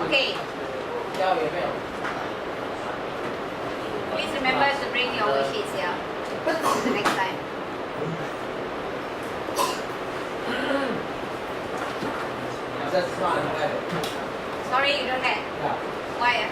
Okay. Please remember to bring your worksheets here the next time. Sorry, you don't have. Why?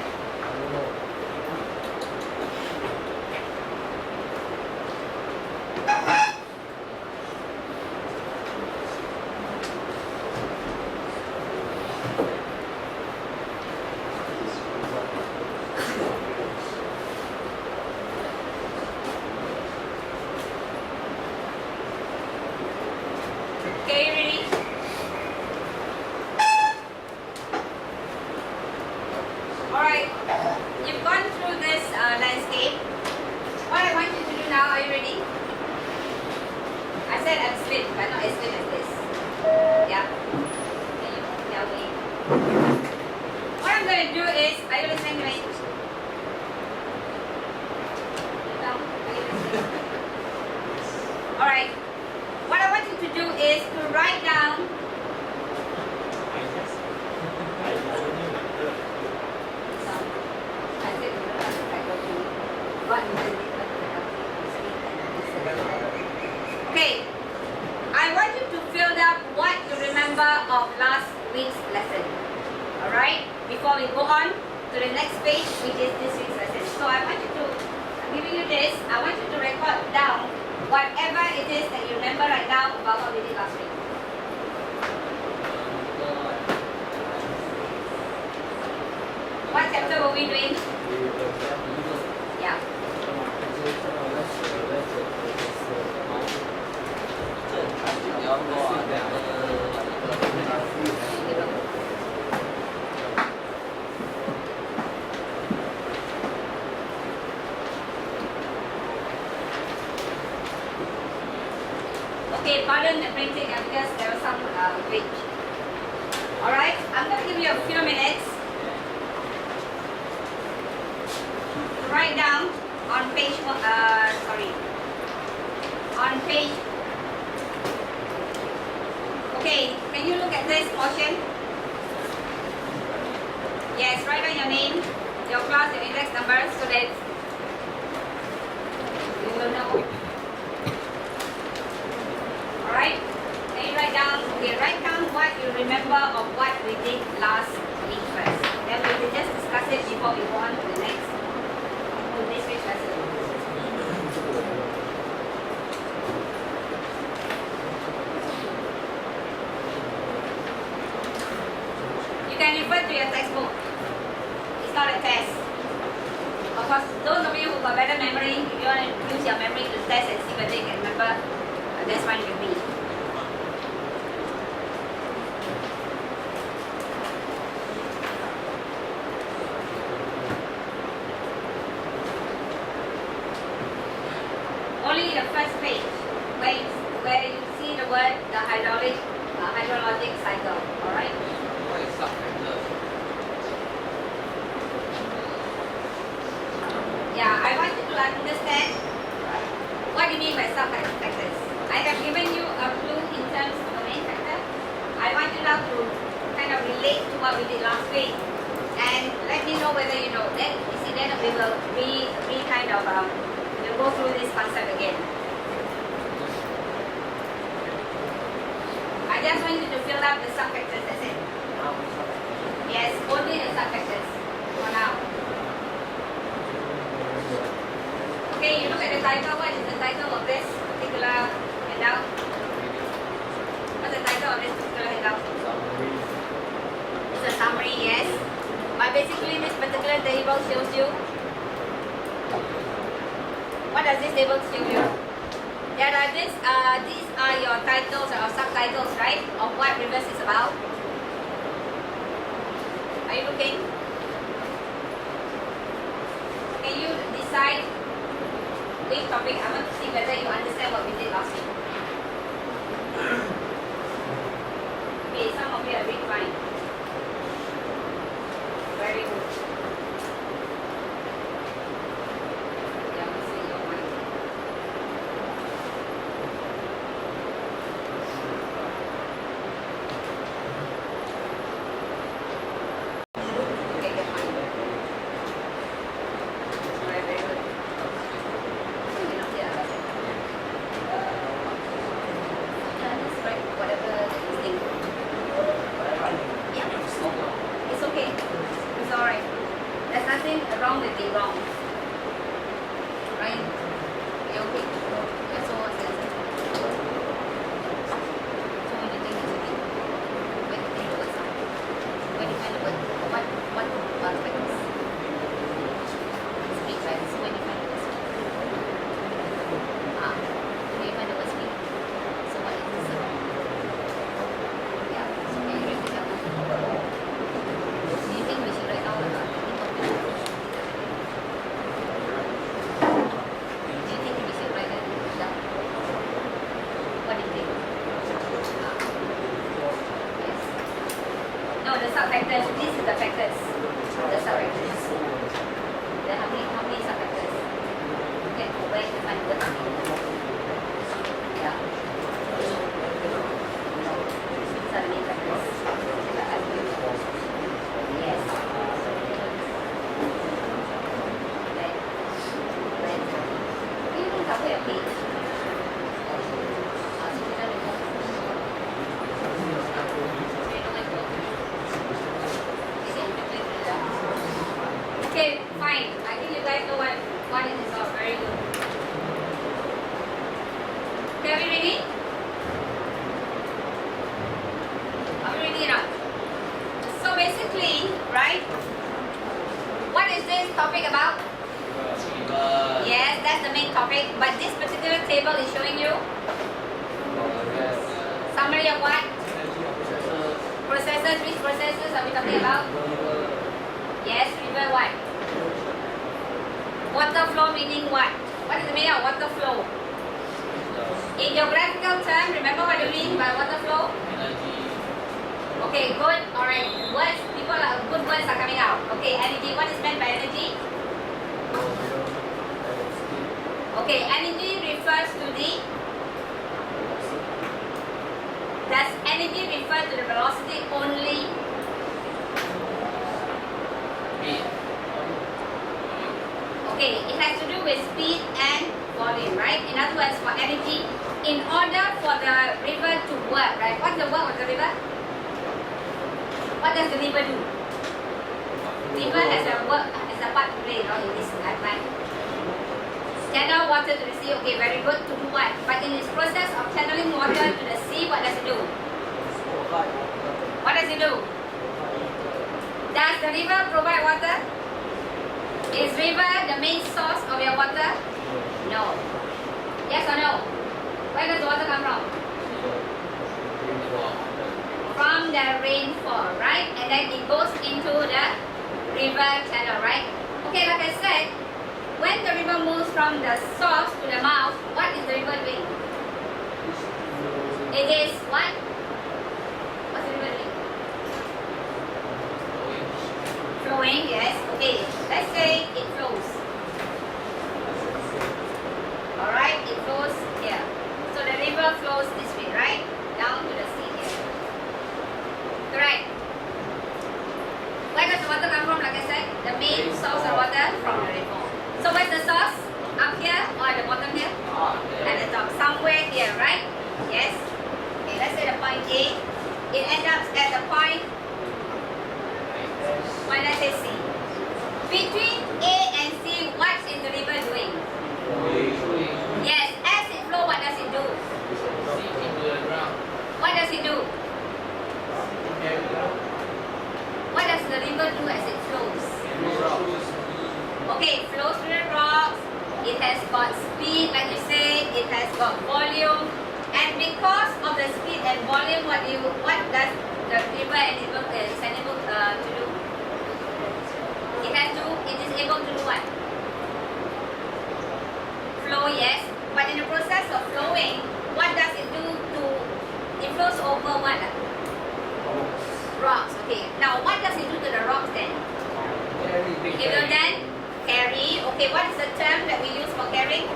Okay, ready? Alright, you've gone through this landscape. What I want you to do now, are you ready? I said I'm slim, but not as slim as this. Yeah. Can you tell me? What I'm going to do is, are you listening to me? No? Are you listening? Alright. What I want you to do is to write down okay, I want you to fill up what you remember of last week's lesson. Alright? Before we go on to the next page, which is this week's lesson. So I want you to, I'm giving you this, I want you to record down whatever it is that you remember right now about what we did last week. What chapter were we doing? Yeah. Okay, pardon the printing because there was some glitch. Alright, I'm going to give you a few minutes to write down on page, on page. Okay, can you look at this portion? Yes, write down your name, your class, your index number, so that you will know. Alright? Can you write down? Okay, write down what you remember of what we did last week first. Then we will just discuss it before we go on to the next, to this week's lesson. You can refer to your textbook. It's not a test. Of course, those of you who got better memory, if you want to use your memory to test and see whether you can remember, that's fine with me. Only the first page, where you see the word the hydrologic cycle. Alright? What is subfactor? Yeah, I want you to understand what you mean by subfactors. I have given you a clue in terms of the main factor. I want you now to kind of relate to what we did last week and let me know whether you know. Then you see, then we will we'll go through this concept again. I just want you to fill up the subfactors, that's it. Yes, only the subfactors for now. Okay, you look at the title. What is the title of this particular handout? What's the title of this particular handout? It's a summary, yes. But basically this particular table shows you. What does this table show you? There are these are your titles or subtitles, right? Of what reverse is about. Are you looking? Can you decide which topic? I want to see whether you understand what we did last week. Okay, some of you are doing fine. Very good. Yeah, we see your mind. This is the factors. The sub-factors. Then how many sub-factors? Okay, where to find the yeah. These are the main factors. Yes. You don't cover your page. Okay, fine. I think you guys know what it is all. Very good. Okay, are we ready? Are we ready now? So basically, right? What is this topic about? Yes, that's the main topic. But this particular table is showing you summary of what? Processes. Which processes are we talking about? Yes, river what? Water flow meaning what? What is the meaning of water flow? In geographical term, remember what you mean by water flow? Okay, good. Alright, words, good words are coming out. Okay, energy. What is meant by energy? Okay, energy refers to the. Does energy refer to the velocity only? Okay, it has to do with speed and volume, right? In other words, for energy, in order for the river to work, right? What's the work of the river? What does the river do? River has a work, has a part to play, in this life. Channel water to the sea, okay, very good. To do what? But in this process of channeling water to the sea, what does it do? What does it do? Does the river provide water? Is river the main source of your water? No. Yes or no? Where does the water come from? From the rainfall, right? And then it goes into the river channel, right? Okay, like I said, when the river moves from the source to the mouth, what is the river doing? It is what? What's the river doing? Flowing, yes. Okay, let's say it flows. Alright, it flows here. So the river flows this way, right? Down to the sea here. Correct. Where does the water come from? Like I said, the main source of water from the river. So where's the source? Up here or at the bottom here? At the top. Somewhere here, right? Yes. Okay, let's say the point A. It ends up at the point, let's say C. Between A and C, what is the river doing? Yes, as it flows, what does it do? What does it do? What does the river do as it flows? Okay, it flows through the rocks. It has got speed, like you said. It has got volume. And because of the speed and volume, what does the river enable to do? It is able to do what? Flow, yes. But in the process of flowing, what does it do it flows over what? Rocks, okay. Now, what does it do to the rocks then? It will then carry. Okay, what is the term that we use for carrying?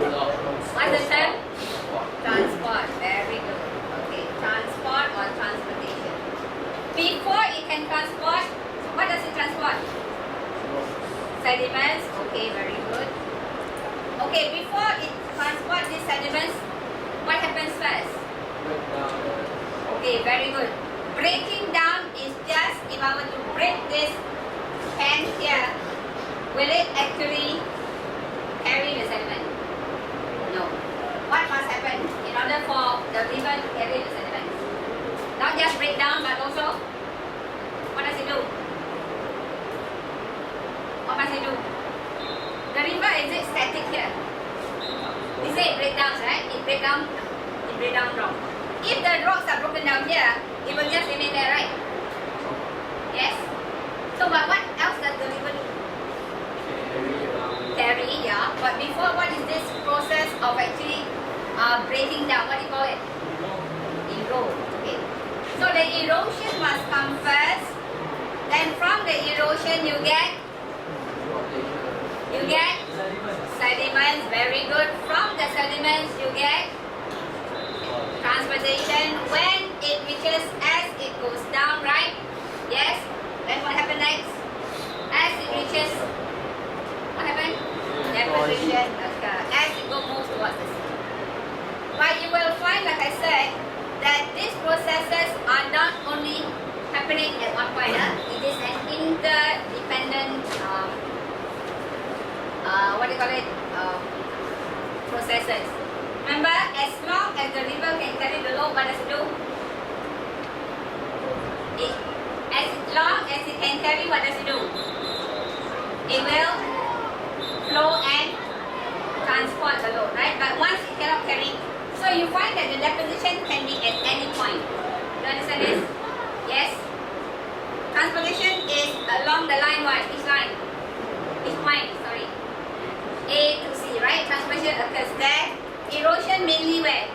What is the term? Transport. Very good. Okay, transport or transportation. Before it can transport, what does it transport? Sediments. Okay, very good. Okay, before it transports these sediments, what happens first? Okay, very good. Breaking down is just, if I were to break this pan here, will it actually carry the sediment? No. What must happen in order for the river to carry the sediment? Not just break down, but also, what does it do? What must it do? The river, is it static here? We say it breaks down, right? It breaks down rock. If the rocks are broken down here, it will just remain there, right? Yes? So, but what else does the river do? Carry, yeah. But before, what is this process of actually breaking down? What do you call it? Erode. Okay. So the erosion must erosion, you get sediments. Very good. From the sediments, you get transportation. When it reaches, as it goes down, right? Yes. Then what happened next? As it reaches, what happened? Deposition. Okay. As it moves towards the sea. But you will find, like I said, that these processes are not only happening at one point. It is an interdependent, processes. Remember, as long as the river can carry the load, what does it do? As long as it can carry, what does it do? It will flow and transport the load, right? But once it cannot carry, so you find that the deposition can be at any point. You understand this? Yes? Transportation is along the line what? Which line? Which point? Sorry. A to C, right? Transportation occurs there. Erosion mainly where?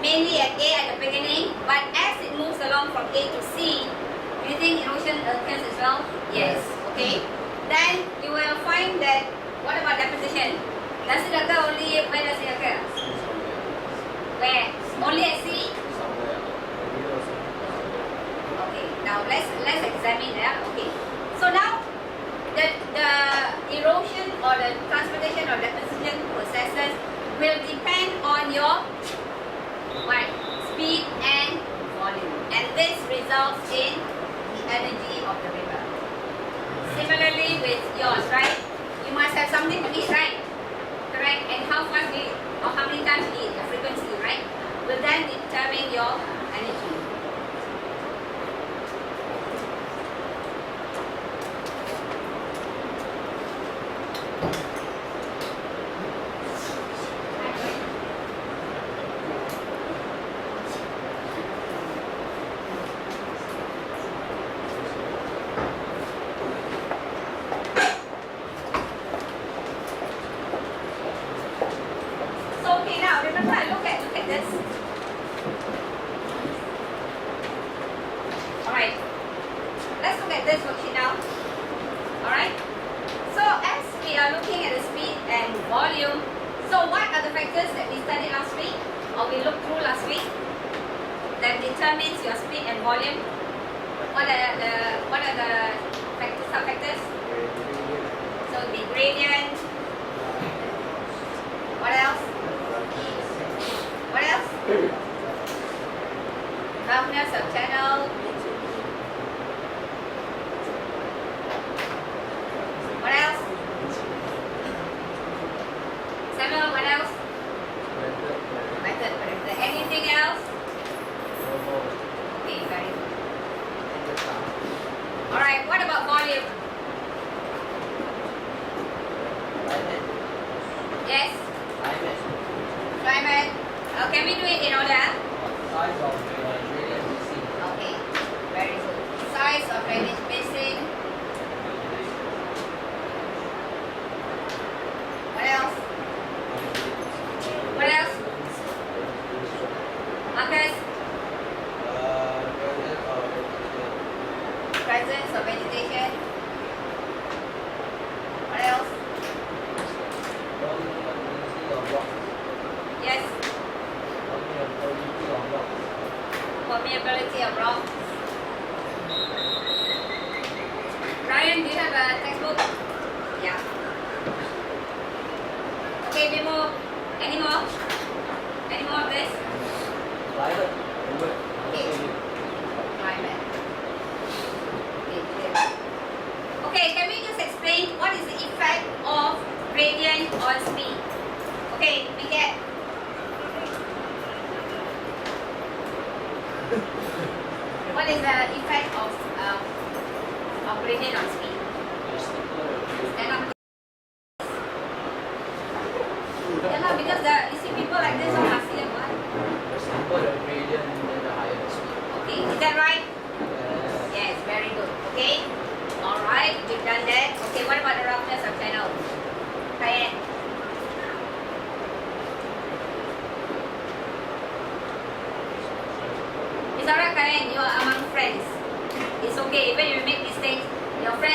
Mainly at A at the beginning, but as it moves along from A to C, do you think erosion occurs as well? Yes. Okay. Then you will find that, what about deposition? Does it occur only, where does it occur? Where? Only at C? Okay, now let's examine that. Okay. So now the erosion or the transportation or deposition processes will depend on your what? Speed and volume. And this results in the energy of the river. Similarly with yours, right? You must have something to eat, right? Correct? And how fast do you, or how many times you eat, the frequency, right? Will then determine your energy.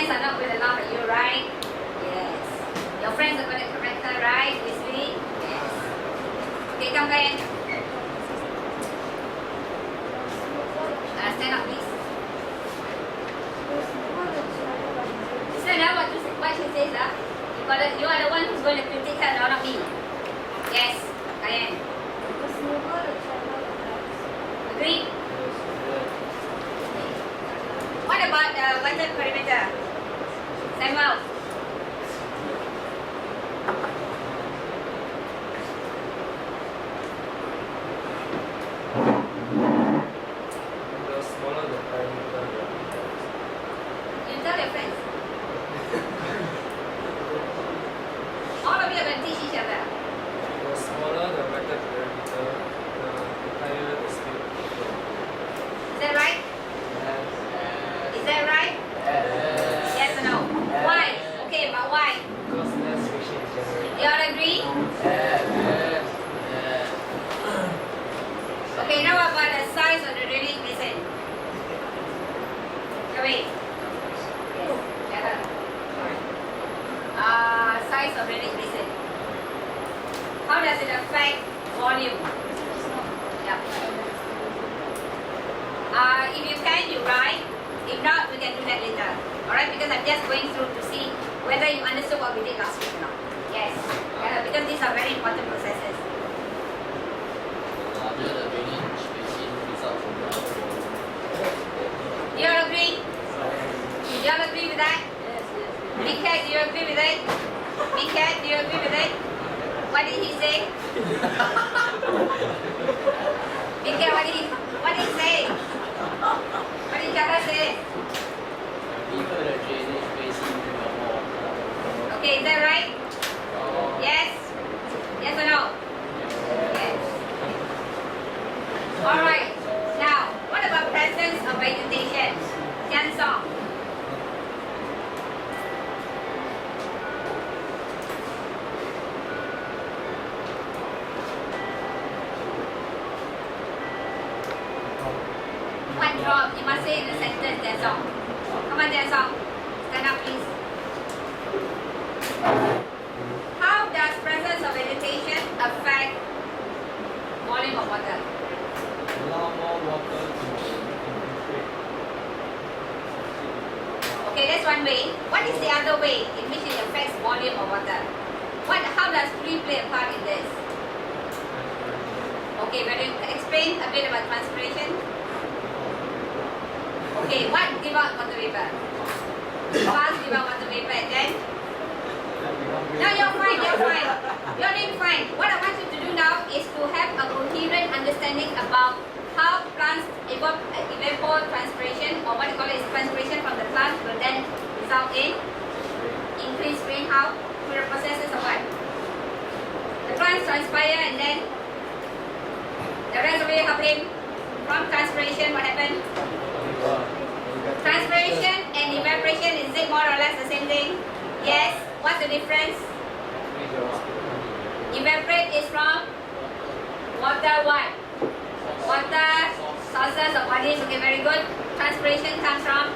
friends are not going to laugh at you, right? Yes. Your friends are going to correct her, right? Obviously? Yes. Okay, come Ryan. Stand up, please. Stand up. What she says, you are the one who's going to critique her, not me. Yes, Ryan. Agree? What about the water perimeter? Samuel? The smaller the perimeter, You tell your friends. All of you are going to teach each other. the smaller the better perimeter, the higher the speed. Is that right? Is that right? Yes or no? Why? Okay, but why? Because less friction is generated. You all agree? Okay, now about the size of the drilling basin. Wait. Size of drilling basin. How does it affect volume? Yeah. If you can, you write. If not, we can do that later. Alright, because I'm just going through to see whether you understood what we did last week or not. Yes. Because these are very important processes. Do you all agree? Do you all agree with that? Big Cat, do you agree with it? Big Cat, do you agree with it? What did he say? Big Cat, what did he say? What did Jaka say? Okay, is that right? Yes? Yes or no? Yes. Alright. Now, what about presence of vegetation? Jeanne Song. One drop. You must say in a sentence, Jeanne Song. Come on, Jeanne Song. Stand up, please. How does presence of vegetation affect volume of water? Allow more water to infiltrate. Okay, that's one way. What is the other way in which it affects volume of water? How does tree play a part in this? Okay, will you explain a bit about transpiration? Okay, what give out water vapor? Fast give out water vapor and then? No, you're fine. You're doing fine. What I want you to do now is to have a coherent understanding about how plants evapotranspiration, or what you call it is transpiration from the plant, will then result in increased rain. How? Through the processes of what? The plants transpire and then the reservoir happen from transpiration. What happened? Transpiration and evaporation, is it more or less the same thing? Yes. What's the difference? Evaporate is from water what? Water, sources or bodies. Okay, very good. Transpiration comes from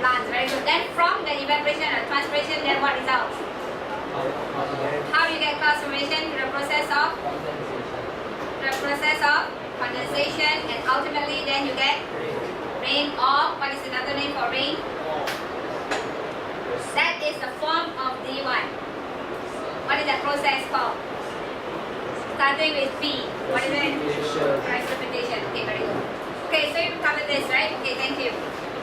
plants. Very good. Then from the evaporation or transpiration, then what results? How do you get cloud formation? Through the process of condensation, and ultimately then you get rain, or what is another name for rain? That is the form of the one. What is that process called? Starting with P. What is it? Precipitation. Okay, very good. Okay, so you covered this, right? Okay, thank you.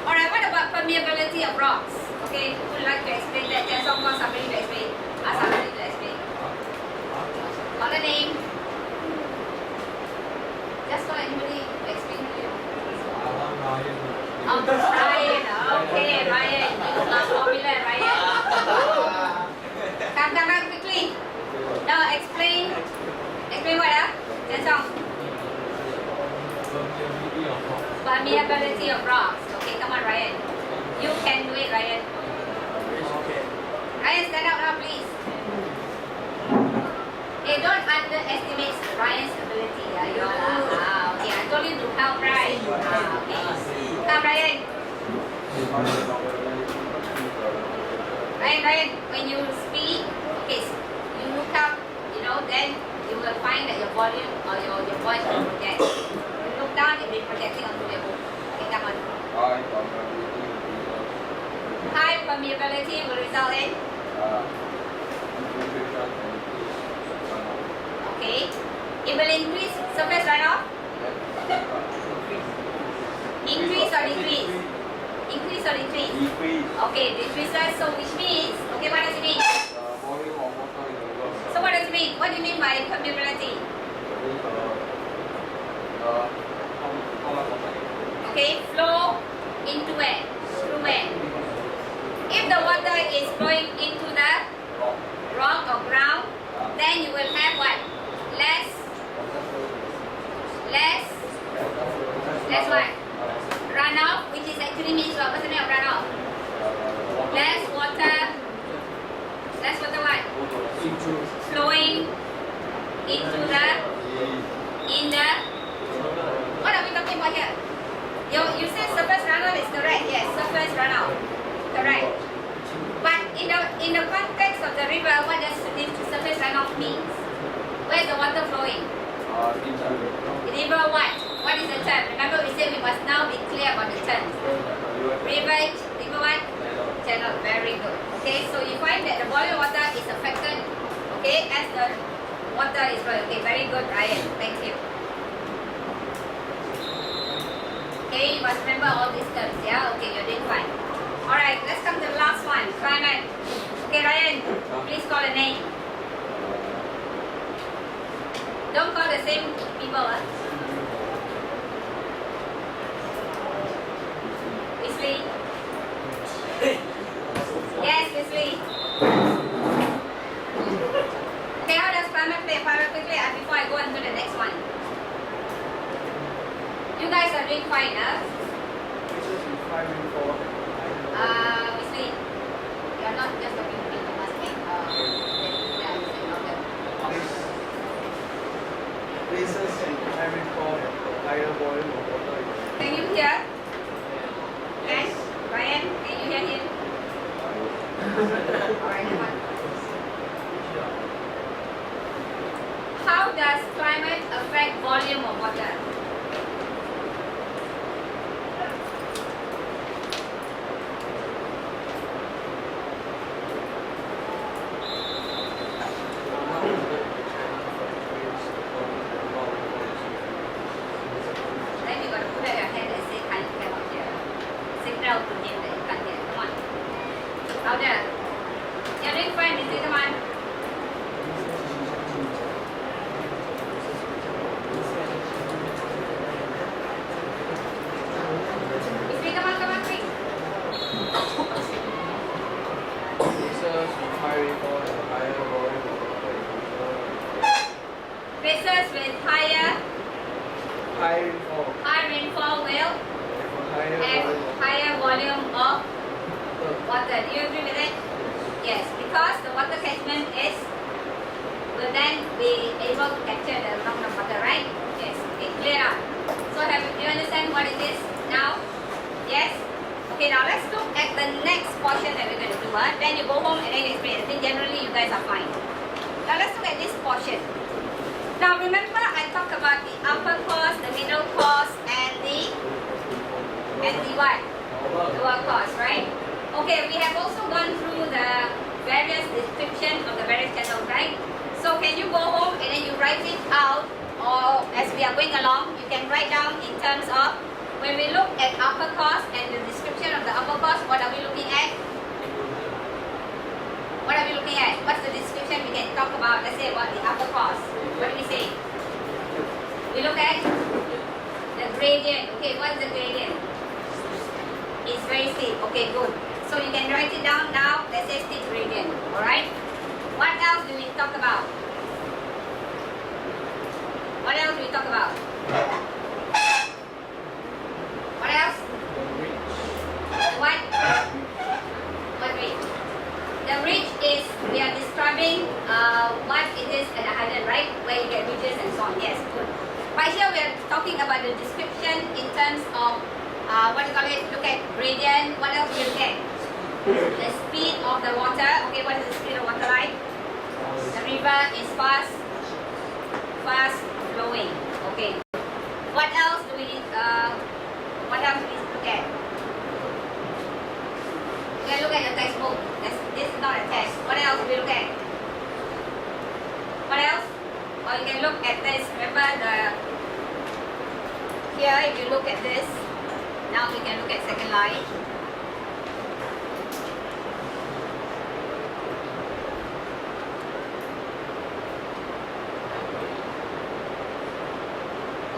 Alright, what about permeability of rocks? Okay, who would like to explain that? There's of course somebody to explain. Ask somebody to explain. Call the name. Just call anybody to explain to you. Ryan. Okay, Ryan. You are popular, Ryan. Come quickly. Now explain. Explain what? Jeanne Song. Permeability of rocks. Okay, come on, Ryan. You can do it, Ryan. Ryan, stand up now, please. Hey, don't underestimate Ryan's ability. You all are. Okay, I told you to help, right? Okay. Come, Ryan. Ryan, when you speak, okay, you look up, you know, then you will find that your volume or your voice will project. You look down, it will be projecting onto your book. Okay, come on. High permeability will result in? Okay. It will increase surface runoff? Increase or decrease? Increase or decrease? Decrease. Okay, decreases. So which means, okay, what does it mean? Volume of water in the water. So what does it mean? What do you mean by permeability? How much water? Okay, flow into where? Through where? If the water is flowing into the rock or ground, then you will have what? Less what? Runoff, which is actually means what? What's the meaning of runoff? Less water what? Flowing into the what are we talking about here? You said surface runoff is correct. Yes, surface runoff. Correct. But in the context of the river, what does this surface runoff means? Where's the water flowing? River what? What is the term? Remember we said we must now be clear about the terms. River what? Channel. Very good. Okay, so you find that the volume of water is affected, okay, as the water is flowing. Okay, very good, Ryan. Thank you. Okay, you must remember all these terms, yeah? Okay, you're doing fine. Alright, let's come to the last one. Climate. Okay, Ryan, please call a name. Don't call the same people, huh? Wesley? Yes, Wesley. Okay, how does climate play a part quickly before I go on to the next one? You guys are doing fine, huh? Wesley, you are not just talking to me, you must make Places in high rainfall higher volume of water. Can you hear? Yes. Ryan, can you hear him? Alright, come on. How does climate affect volume of water? Then you got to put out your hand and say, cannot hear. Signal to him that you can't hear. Come on. Louder. You're doing fine, Missy. Come on. Missy, come on, quick. Places with high rainfall and higher volume of water in the river. Places with high rainfall will have higher volume of water. Do you agree with it? Yes, because the water catchment will then be able to capture the amount of water, right? Yes. Okay, clear up. So do you understand what it is now? Yes? Okay, now let's look at the next portion that we're going to do. Then you go home and then you explain. I think generally you guys are fine. Now let's look at this portion. Now remember I talked about the upper course, the middle course, and the what? Lower course, right? Okay, we have also gone through the various description of the various channels, right? So can you go home and then you write it out, or as we are going along, you can write down in terms of when we look at upper course and the description of the upper course, what are we looking at? What are we looking at? What's the description we can talk about? Let's say about the upper course. What do we say? We look at the gradient. Okay, what's the gradient? It's very steep. Okay, good. So you can write it down now. Let's say steep gradient. Alright? What else do we talk about? What else do we talk about? What else? What? What ridge? The ridge is, we are describing what it is at a island, right? Where you get ridges and so on. Yes, good. But here we are talking about the description in terms of what do you call it? Look at gradient. What else do you look at? The speed of the water. Okay, what is the speed of water like? The river is fast flowing. Okay. What else do we need? What else do we look at? You can look at your textbook. This is not a test. What else do we look at? What else? Or you can look at this. Remember here, if you look at this, now we can look at second line.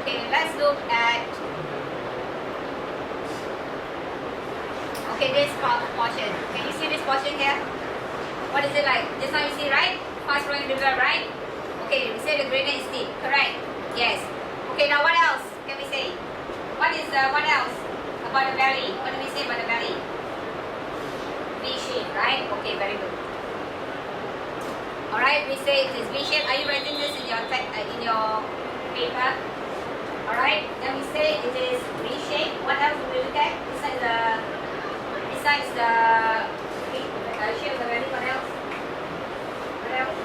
Okay, let's look at this portion. Can you see this portion here? What is it like? Just now you see, right? Fast flowing river, right? Okay, we say the gradient is steep, correct? Yes. Okay, now what else can we say? What else about the valley? What do we say about the valley? V-shape, right? Okay, very good. Alright, we say it is V-shape. Are you writing this in your paper? Alright, then we say it is V-shape. What else do we look at? Besides the shape of the valley, what else? What else?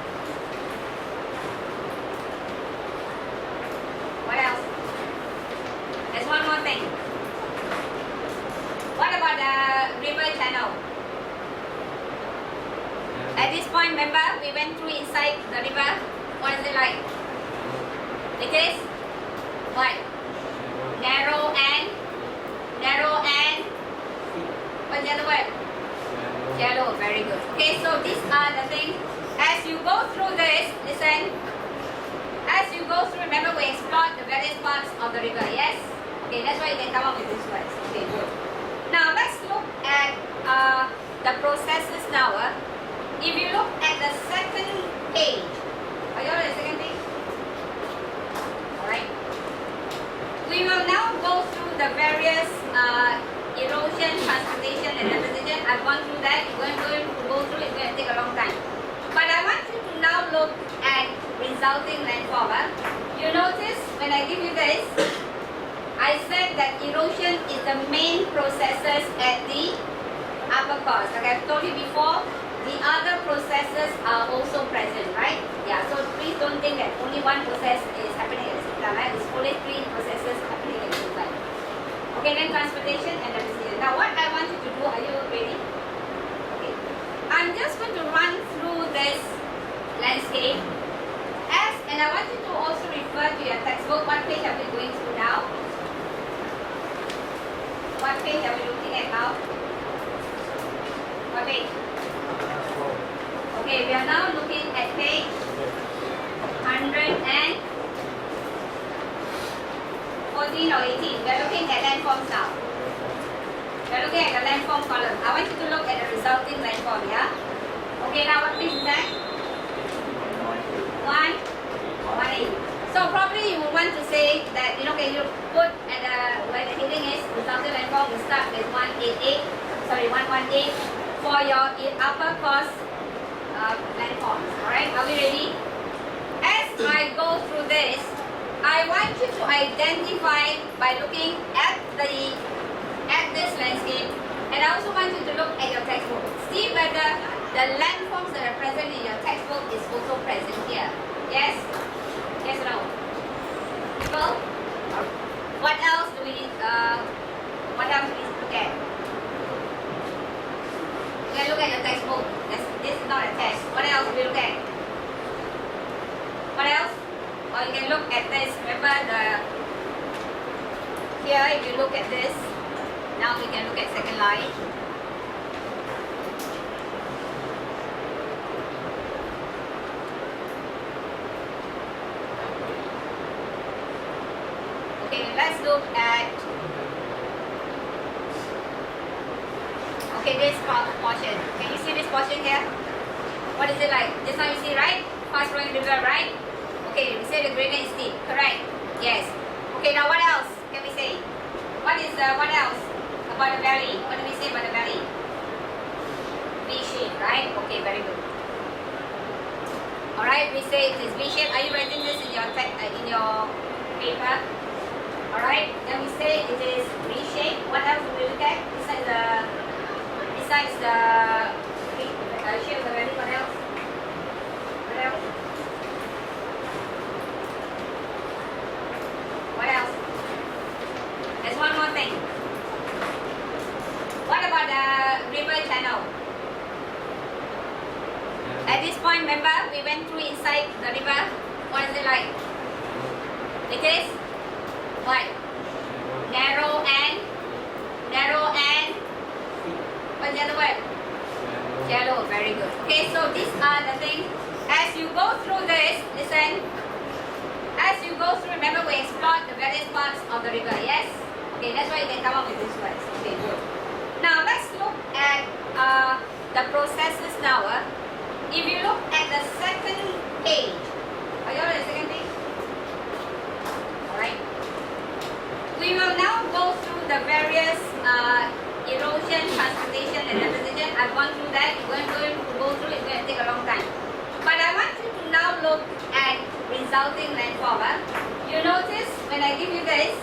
What else? There's one more thing. What about the river channel? At this point, remember, we went through inside the river. What is it like? It is what? Narrow and what's the other word? Shallow. Very good. Okay, so these are the things. As you go through this, listen. As you go through, remember we explored the various parts of the river, yes? Okay, that's why you can come up with these words. Okay, good. Now let's look at the processes now. If you look at the second page, are you on the second page? Alright. We will now go through the various erosion, transportation and deposition. I've gone through that. You're going to go through it. It's going to take a long time. But I want you to now look at resulting landform. You notice when I give you this, I said that erosion is the main processes at the upper course. Like I've told you before, the other processes are also present, right? Yeah, so please don't think that only one process is happening at the same time, right? It's only three processes happening at the same time. Okay, then transportation and deposition. Now what I want you to do, are you ready? Okay. I'm just going to run through this landscape. And I want you to also refer to your textbook. What page are we going through now? What page are we looking at now? What page? Okay, we are now looking at page 114 or 18. We are looking at landforms now. We are looking at the landform column. I want you to look at the resulting landform, yeah? Okay, now what page is that? 1. So probably you would want to say that, you know, can you put at where the heading is resulting landform, we start with 118 for your upper course landforms. Alright, are we ready? As I go through this, I want you to identify by looking at this landscape, and I also want you to look at your textbook. See whether the landforms that are present in your textbook is also present here. Yes? Yes or no? People? What else do we look at? You can look at your textbook. This is not a test. What else do we look at? What else? Or you can look at this. Remember here, if you look at this, now we can look at second line. Let's look at this portion. Can you see this portion here? What is it like? Just now you see, right? Fast flowing river, right? Okay, we say the gradient is steep, correct? Yes. Okay, now what else can we say? What else about the valley? What do we say about the valley? V-shape, right? Okay, very good. Alright, we say it is V-shape. Are you writing this in your paper? Alright, then we say it is V-shape. What else do we look at? Besides besides the shape of the valley, what else? What else? What else? There's one more thing. What about the river channel? At this point, remember, we went through inside the river. What is it like? It is what? Narrow and what's the other word? Shallow. Very good. Okay, so these are the things. As you go through this, listen. As you go through, remember we explored the various parts of the river. Yes. Okay, that's why you can come up with these words. Okay, good. Now let's look at the processes now. If you look at the second page, are you on the second page? Alright. We will now go through the various erosion, transportation and deposition. I've gone through that. You're going to go through it. It's going to take a long time. But I want you to now look at resulting landform. You notice when I give you this,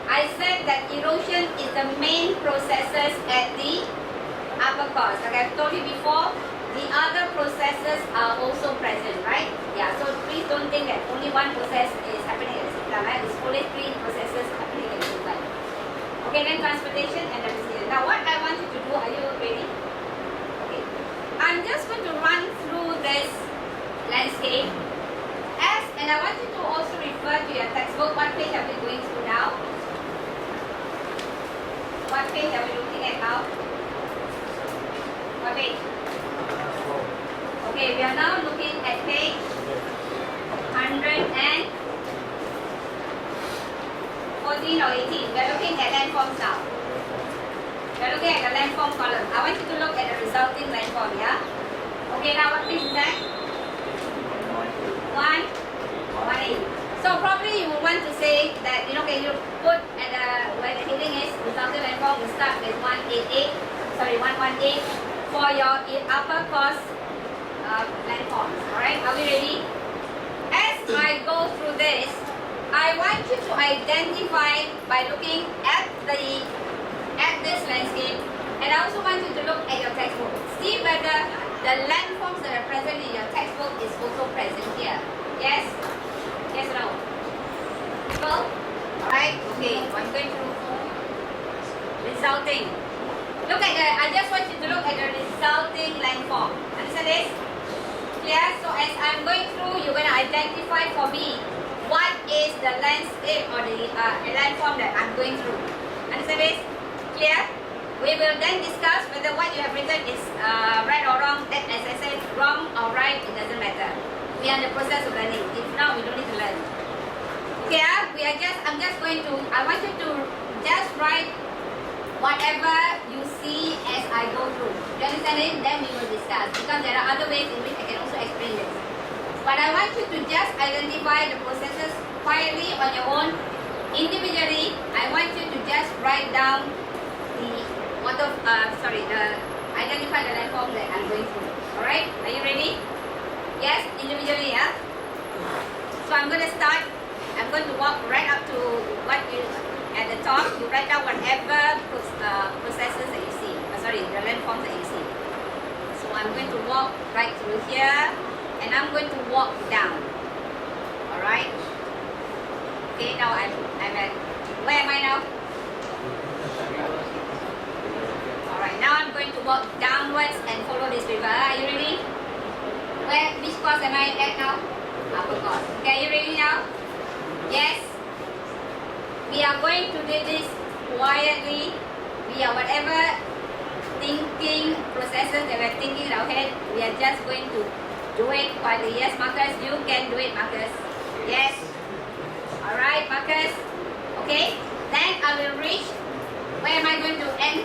I said that erosion is the main processes at the upper course. Like I've told you before, the other processes are also present, right? Yeah, so please don't think that only one process is happening at the same time. Right? It's only three processes happening at the same time. Okay, then transportation and deposition. Now what I want you to do, are you ready? Okay. I'm just going to run through this landscape. And I want you to also refer to your textbook. What page are we going through now? What page are we looking at now? What page? Okay, we are now looking at page 114 or 18. We are looking at landforms now. We are looking at the landform column. I want you to look at the resulting landform, yeah? Okay, now what page is that? 1. So probably you will want to say that, you know, can you put at where the heading is resultant landform, we start with 118 for your upper course landforms. Alright, are we ready? As I go through this, I want you to identify by looking at this landscape, and I also want you to look at your textbook. See whether the landforms that are present in your textbook is also present here. Yes? Yes or no? People? Alright, okay. I'm going to resulting. Look at the, I just want you to look at the resulting landform. Understand this? Clear? So as I'm going through, you're going to identify for me what is the landscape or the landform that I'm going through. Understand this? Clear? We will then discuss whether what you have written is right or wrong. That, as I said, wrong or right, it doesn't matter. We are in the process of learning. If now we don't need to learn. Okay, I'm just going to, I want you to just write whatever you see as I go through. You understand it? Then we will discuss. Because there are other ways in which I can also explain this. But I want you to just identify the processes quietly on your own. Individually, I want you to just write down identify the landform that I'm going through. Alright? Are you ready? Yes, individually, yeah? So I'm going to start. I'm going to walk right up to what you, at the top, you write down whatever processes that you see. The landforms that you see. So I'm going to walk right through here, and I'm going to walk down. Alright? Okay, now I'm at, where am I now? Alright, now I'm going to walk downwards and follow this river. Are you ready? Which course am I at now? Upper course. Okay, are you ready now? Yes? We are going to do this quietly. We are whatever thinking processes that we're thinking in our head, we are just going to do it quietly. Yes, Marcus, you can do it, Marcus. Yes? Alright, Marcus. Okay? Then I will reach, where am I going to end?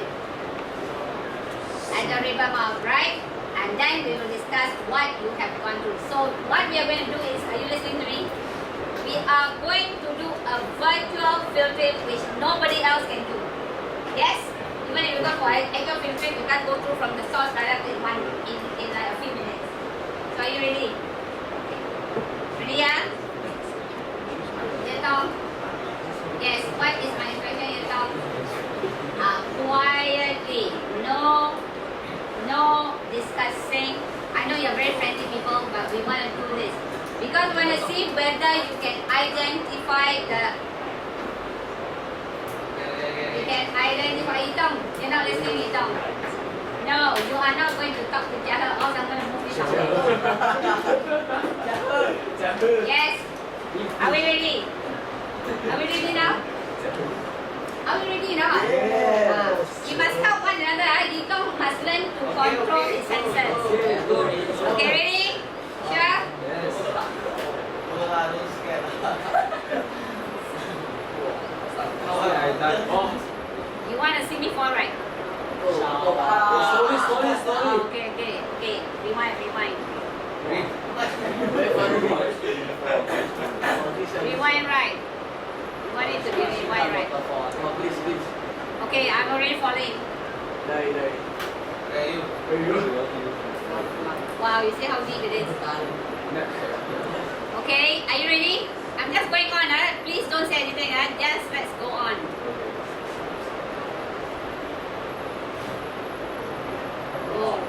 At the river mouth, right? And then we will discuss what you have gone through. So what we are going to do is, are you listening to me? We are going to do a virtual field trip which nobody else can do. Yes? Even if you go for actual field trip, you can't go through from the source right up in like a few minutes. So are you ready? Ready, yeah? Yetong? Yes, what is my instruction, Yetong? Quietly. No we want to do this. Because we want to see whether you can identify the... You can identify Itong. You're not listening, Itong. No, you are not going to talk to Jahe, or I'm going to move this away. Yes. Are we ready? Are we ready now? Are we ready now? Yes. You must help one another. Itong must learn to control his senses. Okay, ready? Sure? Yes. You want to see me fall, right? Slowly. Okay. Rewind. Rewind right. You want it to be rewind right. Please. Okay, I'm already falling. Wow, you see how deep it is? Okay, are you ready? I'm just going on. Please don't say anything. Just let's go on. Go.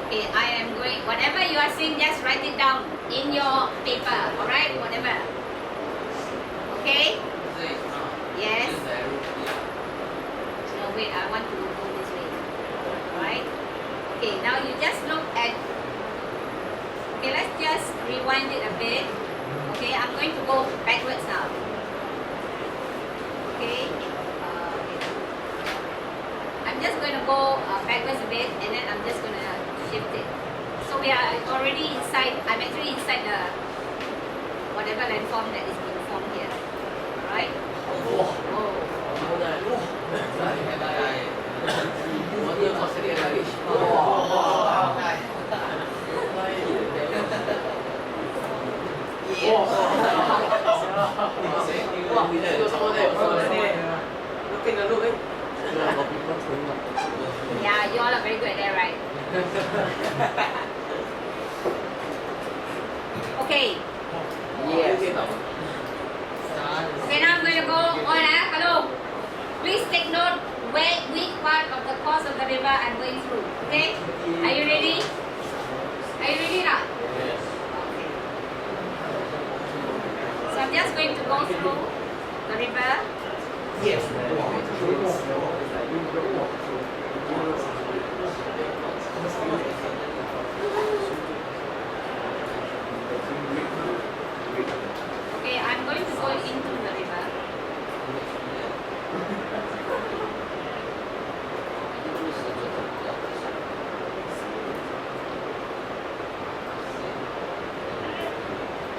Okay, I am going. Whatever you are seeing, just write it down in your paper. Alright? Whatever. Okay? Yes? No, wait, I want to go this way. Alright? Okay, now you just look at. Okay, let's just rewind it a bit. Okay, I'm going to go backwards now. Okay? I'm just going to go backwards a bit and then I'm just going to shift it. So we are already inside, I'm actually inside the whatever landform that is being formed here. Alright? Yeah, you all are very good at that, right? Okay. Okay, now I'm going to go on. Hello. Please take note which part of the course of the river I'm going through. Okay? Are you ready? Are you ready now? Yes. Okay. So I'm just going to go through the river. Yes. Okay, I'm going to go into the river.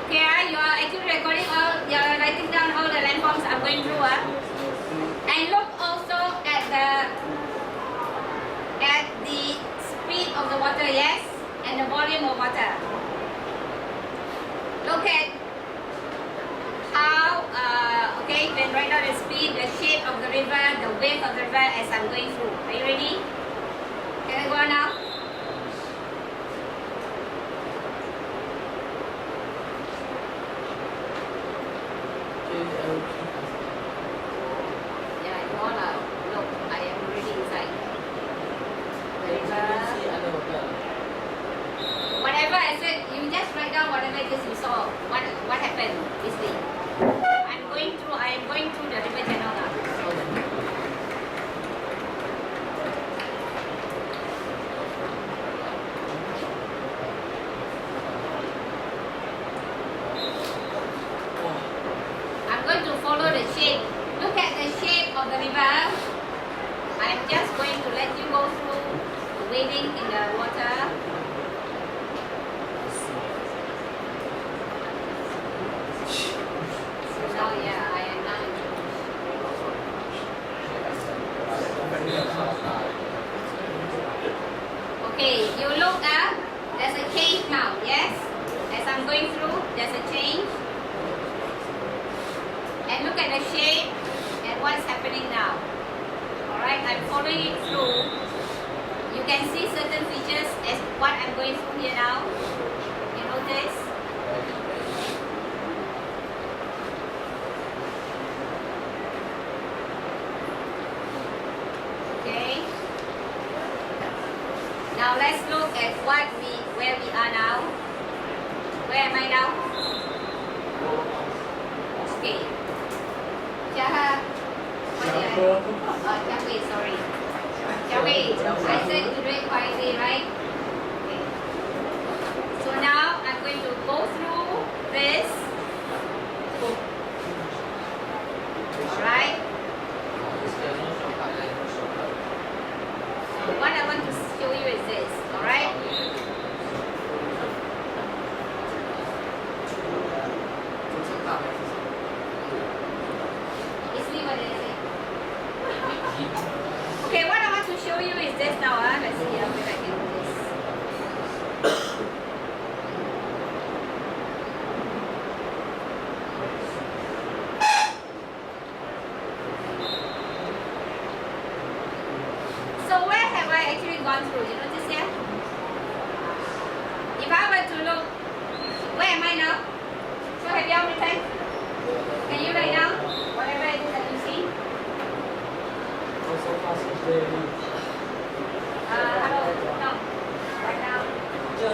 Okay, you are actually recording all, you are writing down all the landforms I'm going through. And look also at the speed of the water, yes, and the volume of water. Look at how, okay, you can write down the speed, the shape of the river, the width of the river as I'm going through. Are you ready? Can I go on now? Yeah, you all are. Look, I am already inside the river. Whatever I said, you just write down whatever it is you saw. What happened this day. I am going through the river channel now. I'm going to follow the shape. Look at the shape of the river. I'm just going to let you go through wading in the water. So yeah, I am now in Okay, you look up. There's a change now, yes? As I'm going through, there's a change. And look at the shape and what's happening now. Alright, I'm following it through. You can see certain features as what I'm going through here now. You notice? Okay. Now let's look at where we are now. Where am I now? Okay. Jahwei, sorry. Jahwei, I said to do it quietly, right? Okay. So now I'm going to go through this. Alright? What I want to show you is this, alright? Okay, what I want to show you is this now. Let's see if I can do this. So where have I actually gone through? You notice here? If I were to look, where am I now? So have you all written? Can you write down whatever it is that you see? Hello? No. Right now? No.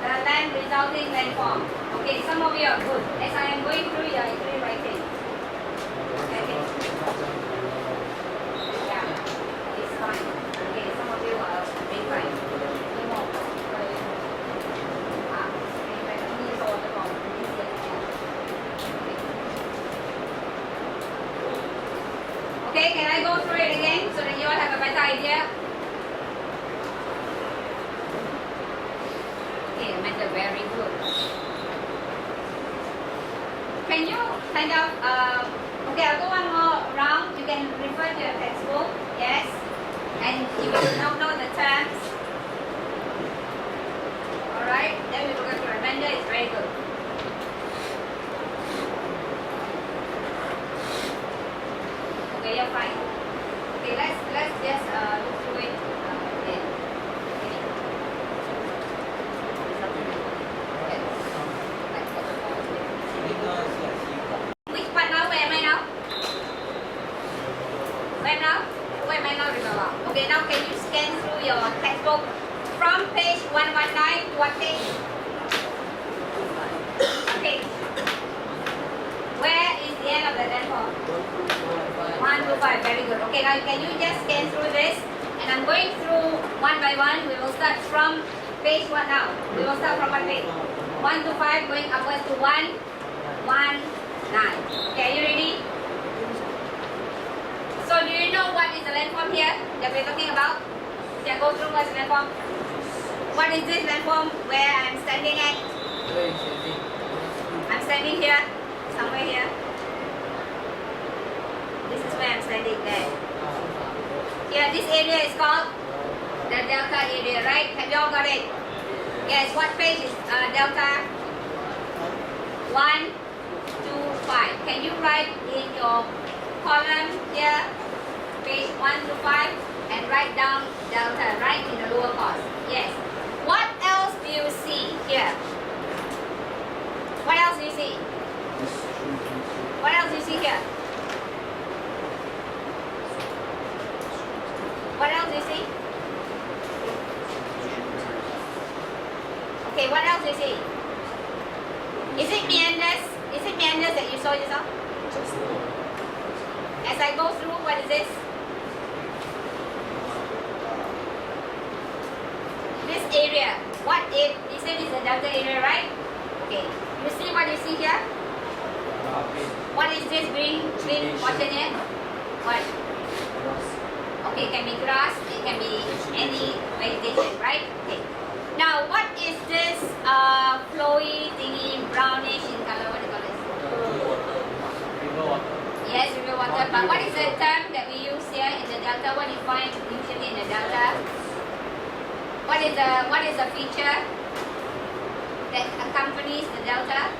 The land resulting landform. Okay, some of you are good. As I am going through, you are actually writing. Okay. Yeah, it's fine. Okay, some of you are doing fine. No more. Okay, can I go through it again so that you all have a better idea? Okay, method very good. Can you kind of, okay, I'll go one more round. You can refer to your textbook, yes? And you will know the terms. Alright, then we will go to remainder, it's very good. Okay, you're fine. Okay, let's just look through it again. Okay. Which part now? Where am I now? Where now? Where am I now? Remember? Okay, now can you scan through your textbook from page 119 to what page? Okay. Where is the end of the landform? 1 to 5, very good. Okay, now can you just scan through this? And I'm going through one by one. We will start from page 1 now. We will start from what page? 1 to 5, going upwards to 1, 1, 9. Okay, are you ready? So do you know what is the landform here that we're talking about? Yeah, go through what's the landform. What is this landform where I'm standing at? I'm standing here, somewhere here. This is where I'm standing there. Yeah, this area is called the delta area, right? Have you all got it? Yes, what page is delta? 1, 2, 5. Can you write in your column here, page 1 to 5, and write down delta, right in the lower course? Yes. What else do you see here? What else do you see? What else do you see here? What else do you see? Okay, what else do you see? Is it meanders? Is it meanders that you saw yourself? As I go through, what is this? This area. What is you said is the delta area, right? Okay. You see what you see here? What is this green portion here? What? Okay, it can be grass, it can be any vegetation, right? Okay. Now, what is this flowy thingy, brownish in color? What do you call this? River water. Yes, river water. But what is the term that we use here in the delta? What do you find usually in the delta? What is the feature that accompanies the delta?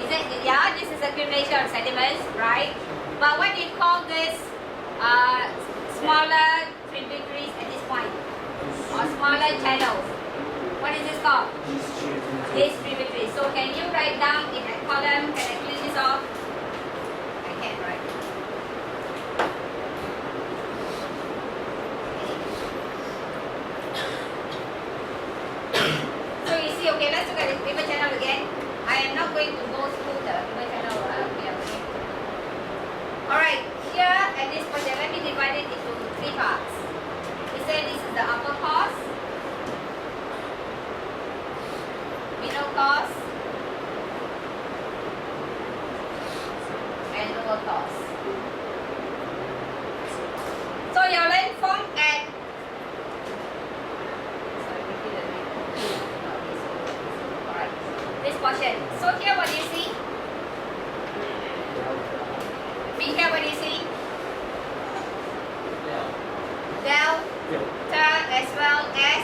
Is it, yeah, this is accumulation of sediments, right? But what do you call this smaller tributaries at this point? Or smaller channels? What is this called? These tributaries. So can you write down in that column? Can I clean this off? I can, right? Okay. going to go through the river channel. Alright, here at this portion, let me divide it into 3 parts. We say this is the upper course, middle course, and lower course. So your landform at this portion. So here what do you see? Here what do you see? Delta as well as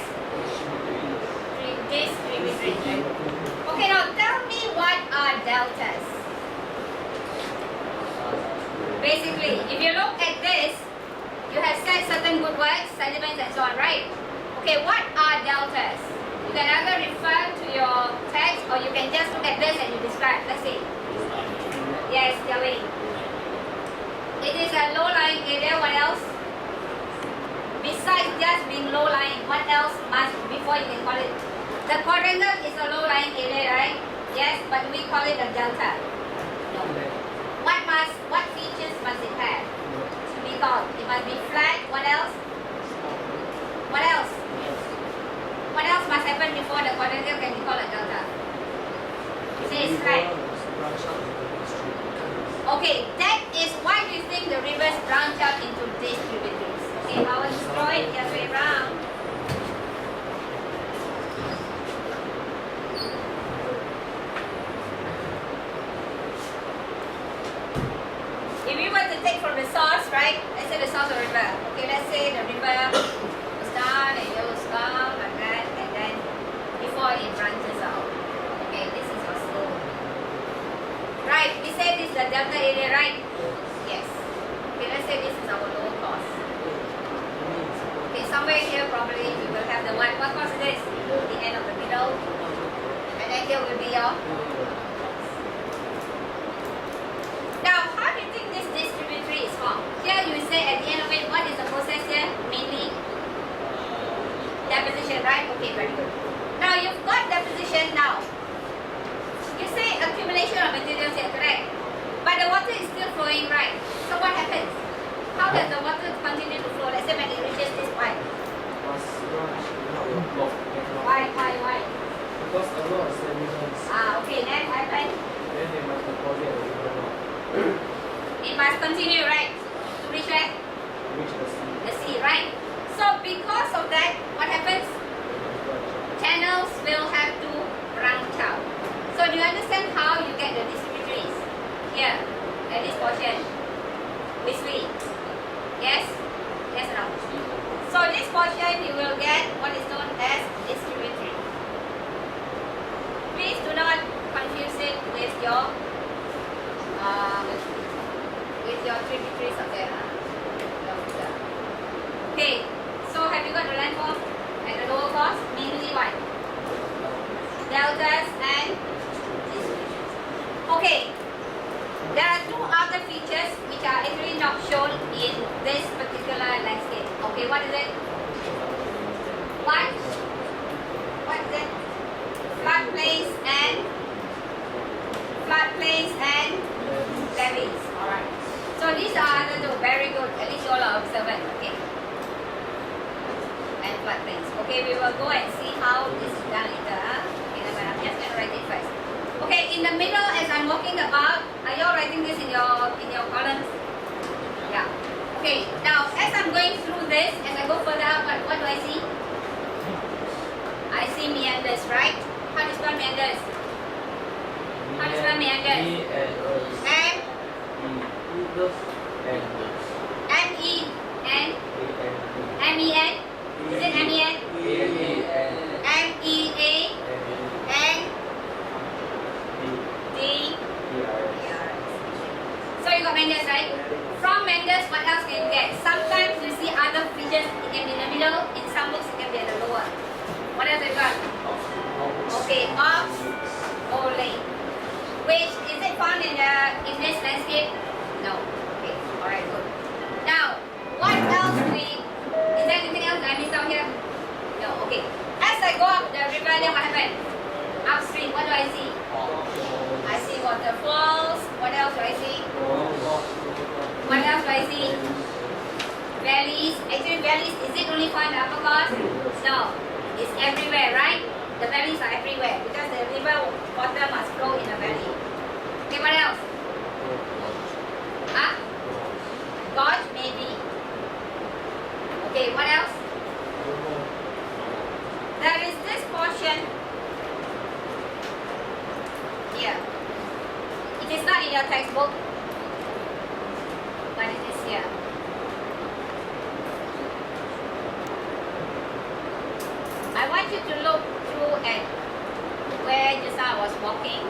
this distribution. Okay, now tell me what are deltas. Basically, if you look at this, you have said certain good words, sentiments and so on, right? Okay, what are deltas? You can either refer to your text or you can just look at this and you describe. Let's see. Yes, Delhi. It is a low-lying area. What else? Besides just being low-lying, what else must, before you can call it? The quadrangle is a low-lying area, right? Yes, but we call it a delta. No. What features must it have? To be called? It must be flat. What else? What else? What else must happen before the quadrangle can be called a delta? Say it's flat. Okay, that is why do you think the rivers branch out into these tributaries? Okay, I will draw it the other way around. If we were to take from the source, right? Let's say the source of the river. Okay, let's say the river goes down and goes down like that, and then before it branches out. Okay, this is your slope. Right, we say this is the delta area, right? Yes. Okay, let's say this is our lower course. Okay, somewhere here probably we will have the what course is this? The end of the middle. And then here will be your. Now, how do you think this distributary is formed? Here you say at the end of it, what is the process here? Mainly deposition, right? Okay, very good. Now you've got deposition now. You say accumulation of materials here, correct? But the water is still flowing, right? So what happens? How does the water continue to flow? Let's say when it reaches this point. Why? Because a lot of sediments. Okay, then what happens? Then they must deposit a river now. It must continue, right? To reach where? Reach the sea. The sea, right? So because of that, what happens? Channels will have to branch out. So do you understand how you get the distributaries? Here, at this portion. This way. Yes? Yes or no? So this portion you will get what is known as distributary. Please do not confuse it with your tributaries up there. Okay, so have you got the landform at the lower course? Mainly what? Deltas and distributions. Okay, there are 2 other features which are actually not shown in this particular landscape. Okay, what is it? What? What is it? Floodplains and levees. Alright. So these are the 2. Very good. At least you all are observant. Okay. And floodplains. Okay, we will go and see how this is done later. Okay, I'm just going to write it first. Okay, in the middle as I'm walking about, are you all writing this in your columns? Yeah. Okay, now as I'm going through this, as I go further up, what do I see? I see meanders, right? How do you spell meanders? How do you spell meanders? M-E-N? Is it M-E-N? M-E-A-N-D. So you got meanders, right? From meanders, what else can you get? Sometimes you see other features, it can be in the middle, in some books it can be at the lower. What else have you got? Okay, ox, ole. Which, is it found in this landscape? No. Okay, alright, good. Now, what else is there anything else I missed out here? No, okay. As I go up the river, then what happened? Upstream, what do I see? I valleys. Actually, valleys, is it only found in the upper coast? No. It's everywhere, right? The valleys are everywhere because the river water must flow in a valley. Okay, what else? Huh? Gorge, maybe. Okay, what else? There is this portion here. It is not in your textbook, but it is here. I want you to look through at where Jasa was walking.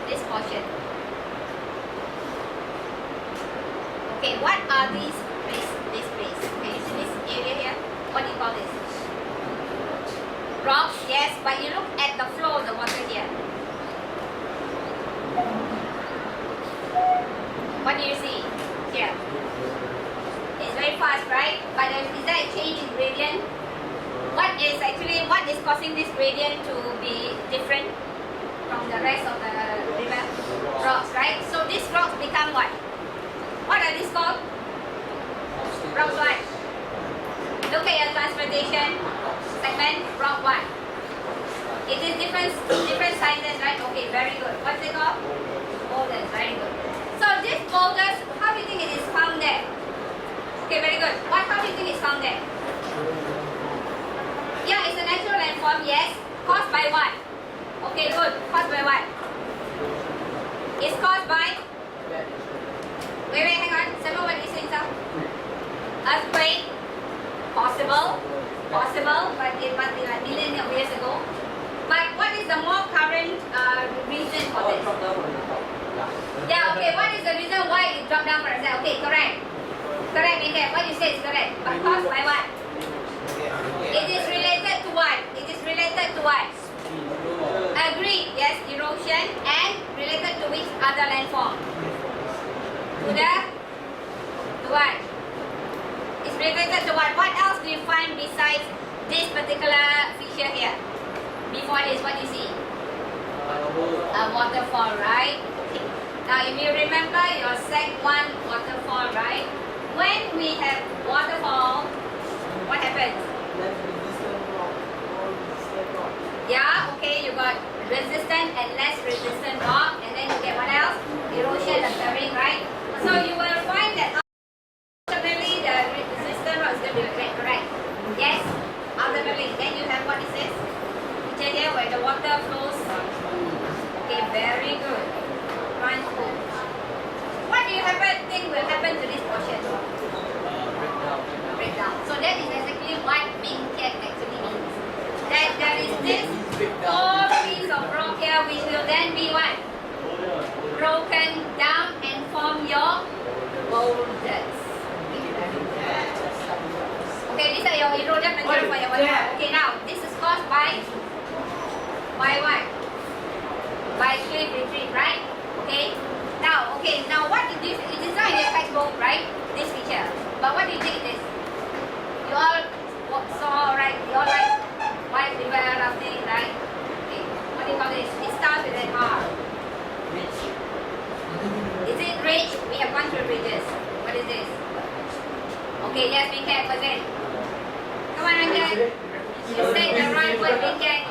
This portion. Okay, what are these place? This place. Okay, you see this area here? What do you call this? Rocks, yes, but you look at the flow of the water here. What do you see here? It's very fast, right? But is there a change in gradient? What is causing this gradient to be different from the rest of the river? Rocks, right? So these rocks become what? What are these called? Rocks what? Look at your transportation segment, rock what? It is different sizes, right? Okay, very good. What's it called? Boulders, very good. So these boulders, how do you think it is found there? Okay, very good. How do you think it's found there? Yeah, it's a natural landform, yes. Caused by what? Okay, good. Caused by what? It's caused by? Wait, hang on. Simon, what is it, sir? Earthquake? Possible, but it must be like millions of years ago. But what is the more current reason for this? Yeah, okay, what is the reason why it dropped down for example? Okay, correct. Correct, Mika. What you say is correct. But caused by what? It is related to what? It is related to what? Agreed, yes, erosion. And related to which other landform? To what? It's related to what? What else do you find besides this particular feature here? Before this, what do you see? A waterfall, right? Okay. Now, if you remember your Sec 1 waterfall, right? When we have waterfall, what happens? Yeah, okay, you got resistant and less resistant rock, and then you get what else? Erosion occurring, right? So you will find that ultimately the resistant rock is going to be red, correct? Yes, ultimately. Then you have what is this? Picture here where the water flows. Okay, very good. Run through. What do you think will happen to this portion? Breakdown. So that is exactly what being cat actually means. That there is this whole piece of rock here which will then be what? Broken down and form your boulders. Okay, these are your erosion material for your water. Okay, now this is caused by what? By cliff retreat, right? Okay. Now what is this? It is not in your textbook, right? This feature. But what do you think it is? You all saw, right? You all like white river rafting, right? Okay. What do you call this? It starts with an R. Ridge. Is it ridge? We have gone through ridges. What is this? Okay, yes, we can. What's it? Come on, Vinkat. You say the right word, Vinkat.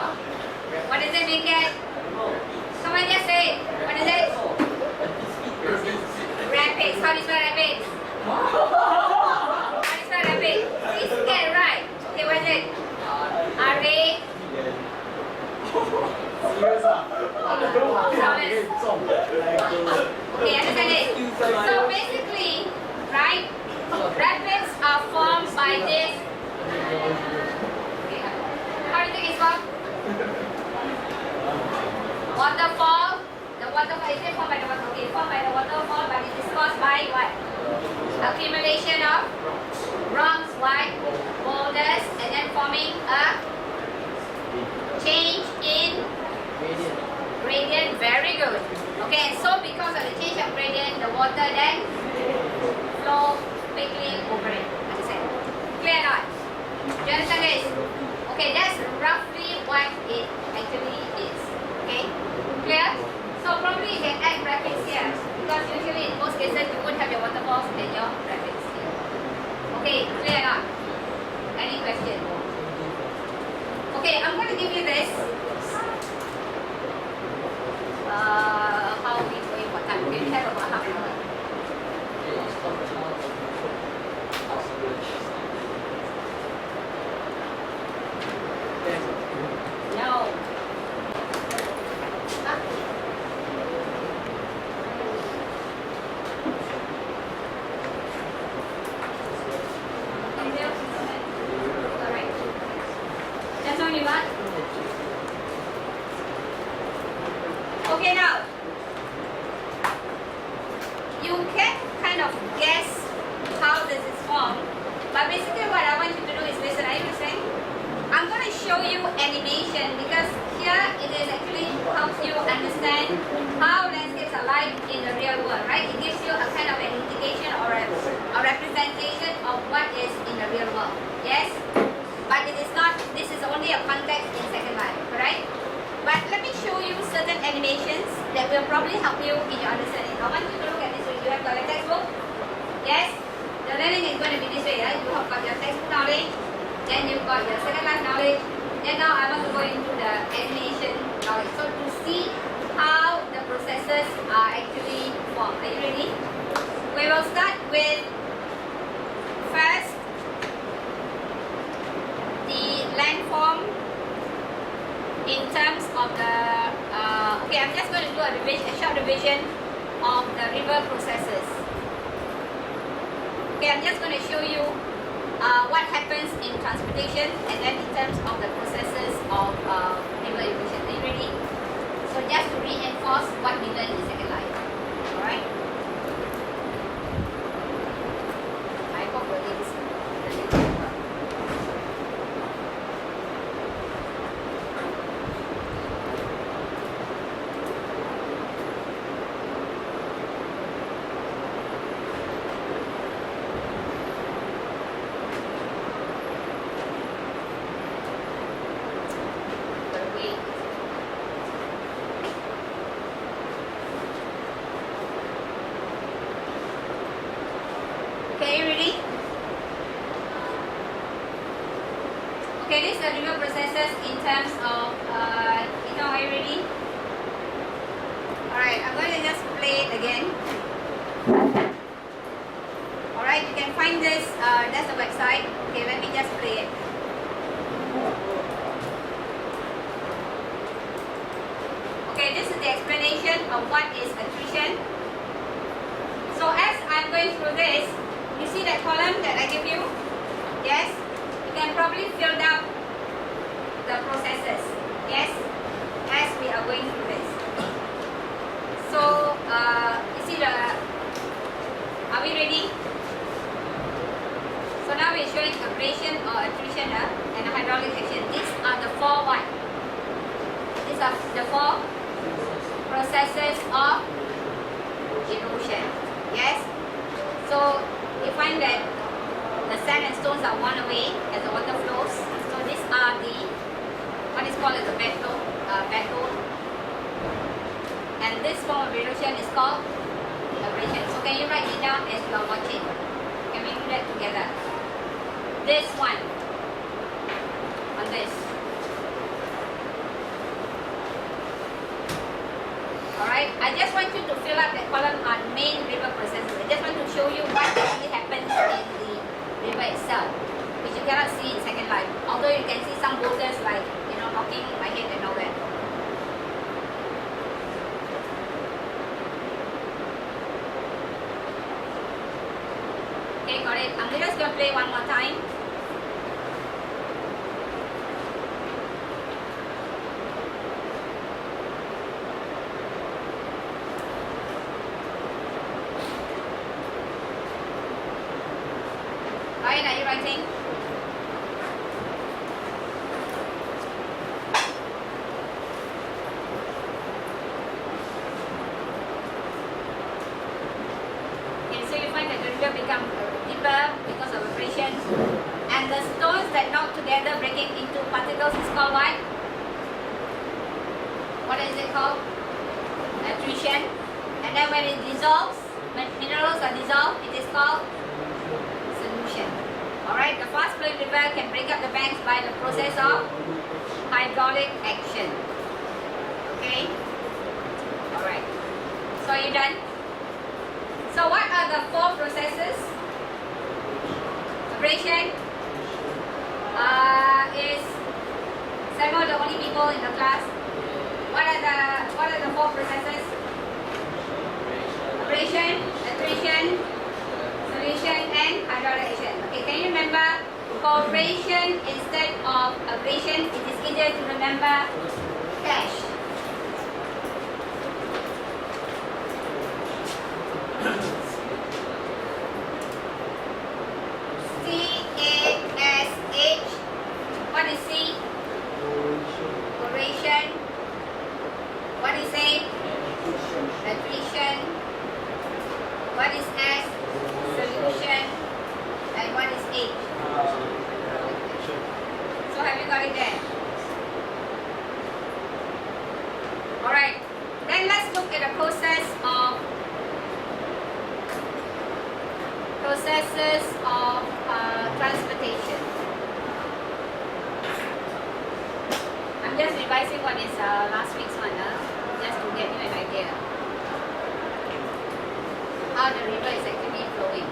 What is it, Vinkat? Come on, just say it. What is it? Rapids. How do you spell rapids? How do you spell rapids? Please get it right. Okay, what is it? R-A. Okay, understand it. So basically, right, rapids are formed by this. Okay. How do you think it's formed? Waterfall. The waterfall is formed by the water. Okay, formed by the waterfall, but it is caused by what? Accumulation of rocks, what? Boulders, and then forming a change in gradient. Very good. Okay, and so because of the change of gradient, the water then flow quickly over it. Understand? Clear or not? Do you understand this? Okay, that's roughly what it actually is. Okay? Clear? So probably you can add brackets here because usually in most cases you would have your waterfalls and your Okay, clear or not? Any question? Okay, I'm going to give you this. How are we going? What time? Okay, we have about half an hour. No. Alright. That's all you got? Okay, now. You can kind of guess how this is formed. But basically what I want you to do is listen. Are you listening? I'm going to show you animation because here it is actually helps you understand how landscapes are like in the real world, right? It gives you a kind of an indication or a representation of what is in the real world. Yes? But it is not, this is only a context in second life, correct? But let me show you certain animations that will probably help you in your understanding. I want you to look at this way. You have got a textbook? Yes? The learning is going to be this way. Right? You have got your textbook knowledge. Then you've got your second life knowledge. Then now I want to go into the animation knowledge. So to see how the processes are actually formed. Are you ready? We will start with first the landform in terms of the okay, I'm just going to do a short revision of the river processes. Okay, I'm just going to show you what happens in transportation and then in terms of the processes of river erosion. Are you ready? So just to reinforce what we learned in second life. Alright? I hope we're able to. Okay, you ready? Okay, this is the river processes in terms of, are you ready? Alright, I'm going to just play it again. Alright, you can find this, that's the website. Okay, let me just play it. Okay, this is the explanation of what is attrition. So as I'm going through this, you see that column that I give you? Yes? You can probably fill up the processes. Yes? As we are going through this. So, you see the... Are we ready? So now we're showing abrasion or attrition and hydraulic action. These are the four what? These are the four processes of erosion. Yes? So, you find that the sand and stones are worn away as the water flows. So these are the, what is called as the backbone. And this form of erosion is called abrasion. So can you write it down as you are watching? Can we do that together? This one. On this. Alright, I just want you to fill up that column on main river processes. I just want to show you what actually happens in the river itself, which you cannot see in second life. Although you can see some boulders like, knocking my head and all that. Okay, got it. I'm just going to play one more time. Ryan, are you writing? Okay, so you find that the river becomes deeper because of abrasion, and the stones that knock together breaking into particles is called what? What is it called? Attrition. And then when it dissolves, when minerals are dissolved, it is called solution. Alright, the fast flowing river can break up the banks by the process of hydraulic action. Okay? Alright. So are you done? So what are the 4 processes? Abrasion. Is Samuel the only people in the class? What are the 4 processes? Abrasion, attrition, solution, and hydraulic action. Okay, can you remember corrosion instead of abrasion? It is easier to remember cash. C-A-S-H. What is C? Corrosion. What is A? Attrition. What is S? Solution. And what is H? So have you got it there? Alright. Then let's look at the processes of transportation. I'm just revising what is last week's one, just to get you an idea how the river is actually flowing.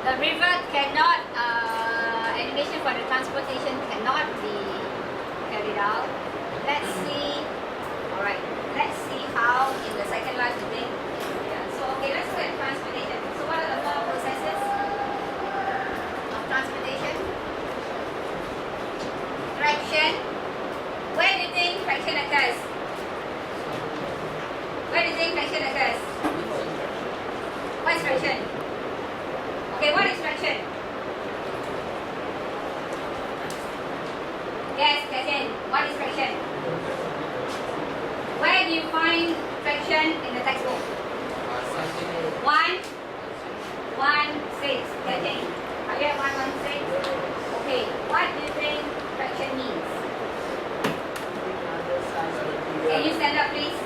The river cannot, animation for the transportation cannot be carried out. Let's see, alright, let's see how in the second life you think. Yeah. So, okay, let's look at transportation. So, what are the 4 processes of transportation? Traction. Where do you think traction occurs? Where do you think traction occurs? What is traction? Okay, what is traction? Yes, Jason. What is traction? Where do you find traction in the textbook? 1, 6. Jason. Are you at 116? Okay. What do you think traction means? Can you stand up, please?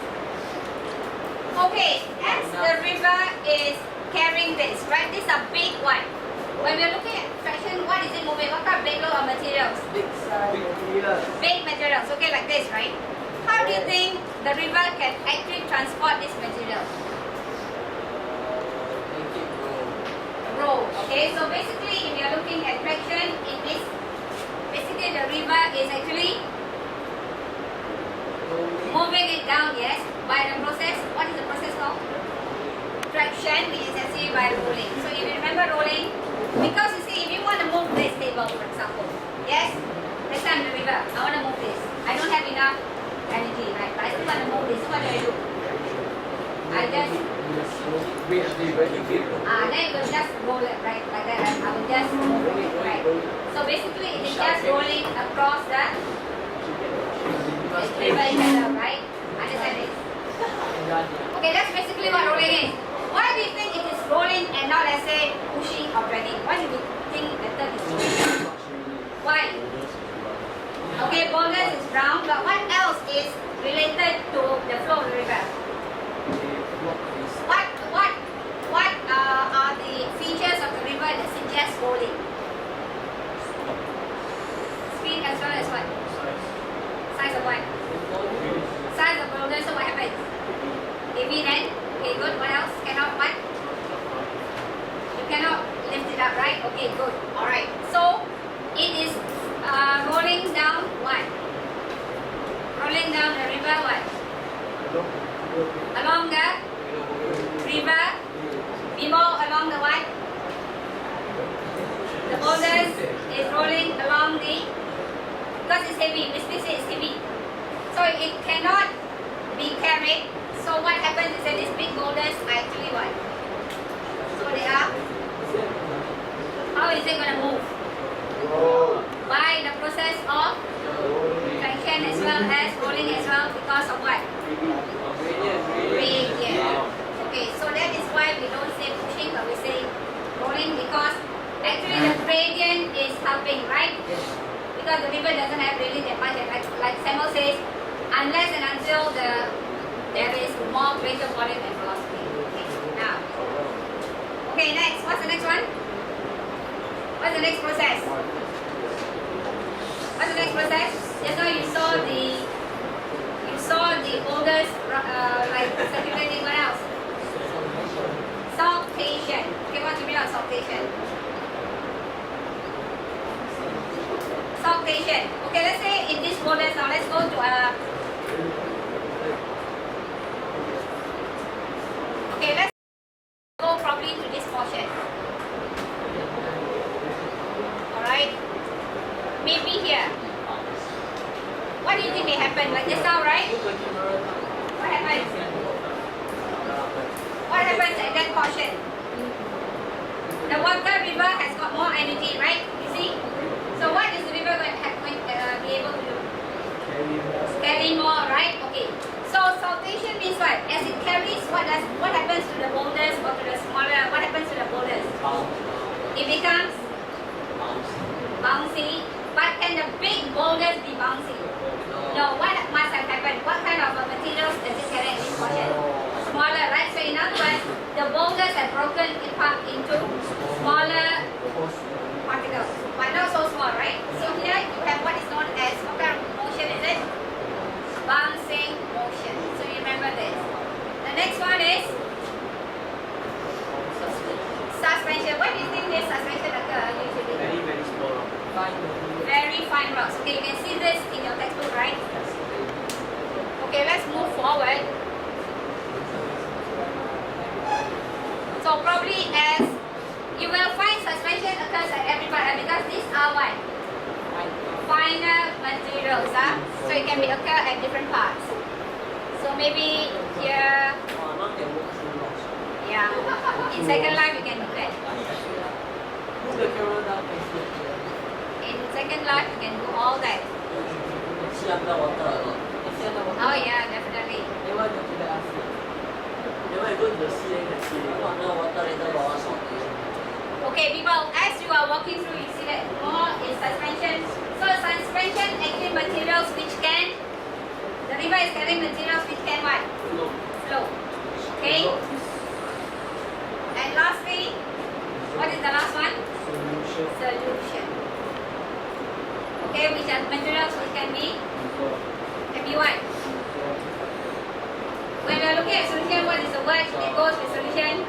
Okay. As the river is carrying this, right? This is a big one. When we're looking at traction, what is it moving? What kind of big load of materials? Big materials. Big materials, okay, like this, right? How do you think the river can actually transport this material? Make it grow. Row, okay? So basically, if you're looking at traction, it is basically the river is actually moving it down, yes, by the process. What is the process called? Traction, which is actually by rolling. So if you remember rolling, because you see, if you want to move this table, for example, yes, let's say I'm the river, I want to move this. I don't have enough energy, right? But I still want to move this. So what do? I just, then it will just roll it, right? Like that, I will just move it, right? So basically, it is just rolling across the river channel, right? Understand it? Okay, that's basically what rolling is. Why do you think it is rolling and not, let's say, pushing or dragging? Why do you think the term is rolling? Why? Okay, boulders is brown, but what else is related to the flow of the river? What are the features of the river that suggest rolling? Speed as well as what? Size of what? Size of boulders, so what happens? Heavy then? Okay, good. What else? Cannot what? You cannot lift it up, right? Okay, good. Alright. So, it is rolling down what? Rolling down the river what? Along the river. Below along the what? The boulders is rolling along the, because it's heavy. Basically say it's heavy. So, it cannot be carried. So what happens is that these big boulders are actually what? So they are, how is it we don't say pushing, but we say rolling because actually the gradient is helping, right? Because the river doesn't have really that much, like Samuel says, unless and until there is more greater volume and velocity. Okay, now. Okay, next. What's the next one? What's the next process? What's the next process? Just now you saw the boulders like circulating. What else? Saltation. Okay, what do you mean by saltation? Saltation. Okay, let's say in this boulders now, let's go to a. Okay, let's go properly to this portion. Alright? Maybe here. What do you think may happen? Like just now, right? What happens? What happens at that portion? The water river has got more energy, right? You see? So what is the river going to be able to do? Carry more, right? Okay. So saltation means what? As it carries, what happens to the boulders or to the smaller? What happens to the boulders? It becomes bouncy. But can the big boulders be bouncy? No. What must have happened? What kind of materials does it carry in this portion? Smaller, right? So in other words, the boulders have broken apart into smaller particles, but not so small, right? So here you have what is known as, what kind of motion is it? Bouncing motion. So you remember this. The next one is suspension. What do you think this suspension occur usually? Very, very small. Very fine rocks. Okay, you can see this in your textbook, right? Okay, let's move forward. So probably as you will find suspension occurs at every part because these are what? Finer materials, so it can be occur at different parts. So maybe here, yeah. In Second Life you can do that. Move the camera down. In Second Life you can do all that. Oh yeah, definitely. Okay, people, as you are walking through, you see that more is suspension. So suspension actually materials which can, the river is carrying materials which can what? Flow. Okay? And lastly, what is the last one? Solution. Okay, which are materials which can be what? When we are looking at solution, what is the word that goes with solution?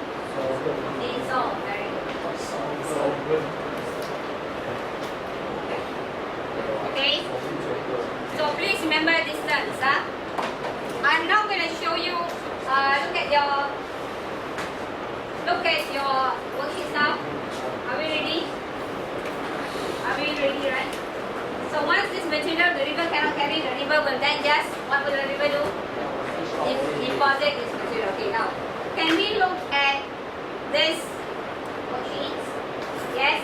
Dissolve. Very good. Okay? So please remember these terms. I'm now going to show you, look at your worksheets now. Are we ready? Are we ready, right? So once this material, the river cannot carry, the river will then just, what will the river do? Deposit this material. Okay, now, can we look at this worksheet? Yes?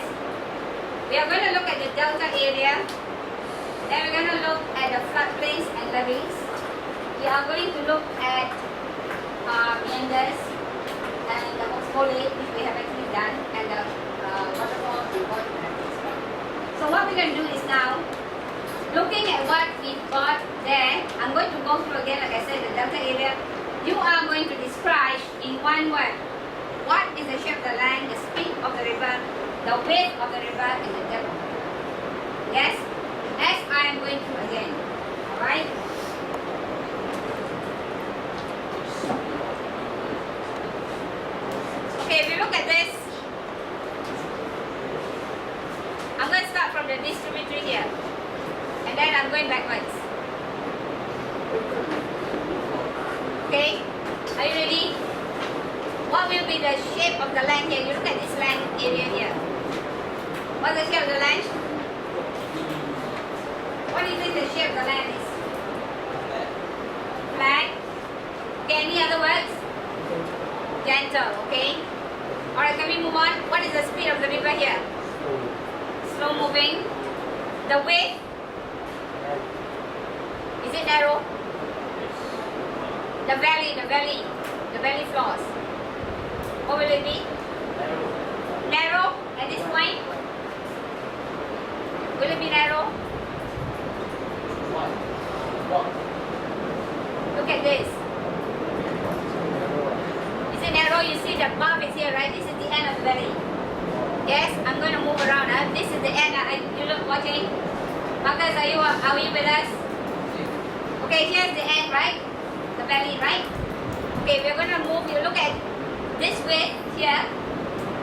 We are going to look at the delta area. Then we're going to look at the floodplains and levees. We are going to look at meanders and the Oxbow Lake, which we have actually done, and the waterfall and water. So what we're going to do is now, looking at what we've got there, I'm going to go through again, like I said, the delta area. You are going to describe in one word what is the shape of the land, the speed of the river, the width of the river, and the depth of the river. Yes? As I am going through again. Alright? Okay, if you look at this, I'm going to start from the distributary here. And then I'm going backwards. Okay? Are you ready? What will be the shape of the land here? You look at this land area here. What's the shape of the land? What do you think the shape of the land is? Flat. Okay, any other words? Gentle, okay? Alright, can we move on? What is the speed of the river here? Slow moving. The width? Is it narrow? The valley floors. What will it be? Narrow at this point? Will it be narrow? Look at this. Is it narrow? You see the mouth is here, right? This is the end of the belly. Yes, I'm going to move around. This is the end. You look watching. Marcus, are you with us? Okay, here's the end, right? The belly, right? Okay, we're going to move. You look at this way here.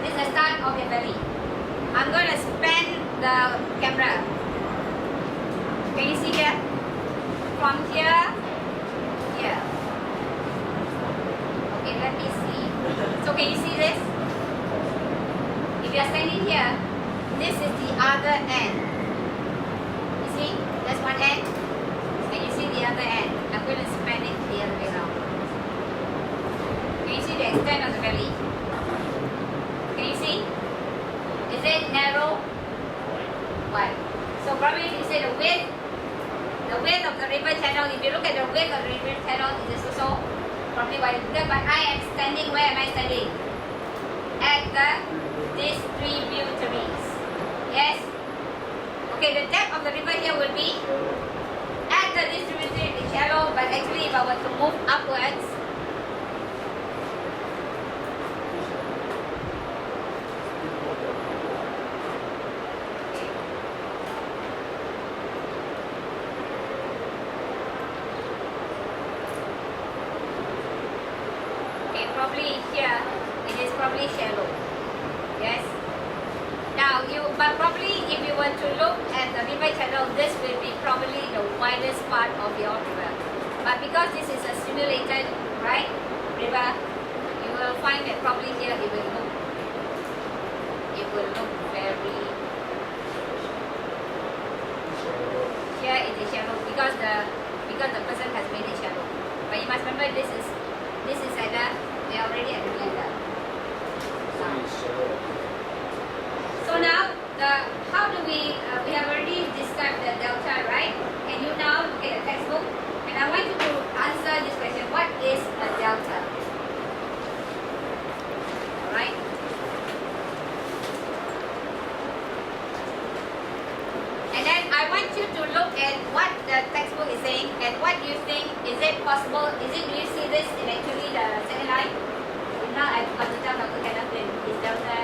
This is the start of your belly. I'm going to span the camera. Can you see here? From here, here. Okay, let me see. So can you see this? If you are standing here, this is the other end. You see? That's one end. And you see the other end. I'm going to span it the other way around. Can you see the extent of the belly? Can you see? Is it narrow? Wide. So probably you say the width of the river channel. If you look at the width of the river channel, it is also probably wide. But I am standing. Where am I standing? At these three tributaries. Yes. Okay. The depth of the river here will be at the distribution. It's shallow, but actually, if I were to move upwards. Probably here, it is probably shallow. Yes. Now but probably if you were to look at the river channel, this will be probably the widest part of your river. But because this is a simulated, right, river, you will find that probably here it will look very. Here it is shallow because the person has made it shallow. But you must remember this is at the. We are already at the blender. So now, how do we have already described the delta, right? Can you now look at the textbook? And I want you to answer this question. What is a delta? Alright? And then I want you to look at what the textbook is saying and what you think, is it possible, do you see this in actually the second line? If not, I've got to tell Dr. Kenneth that his delta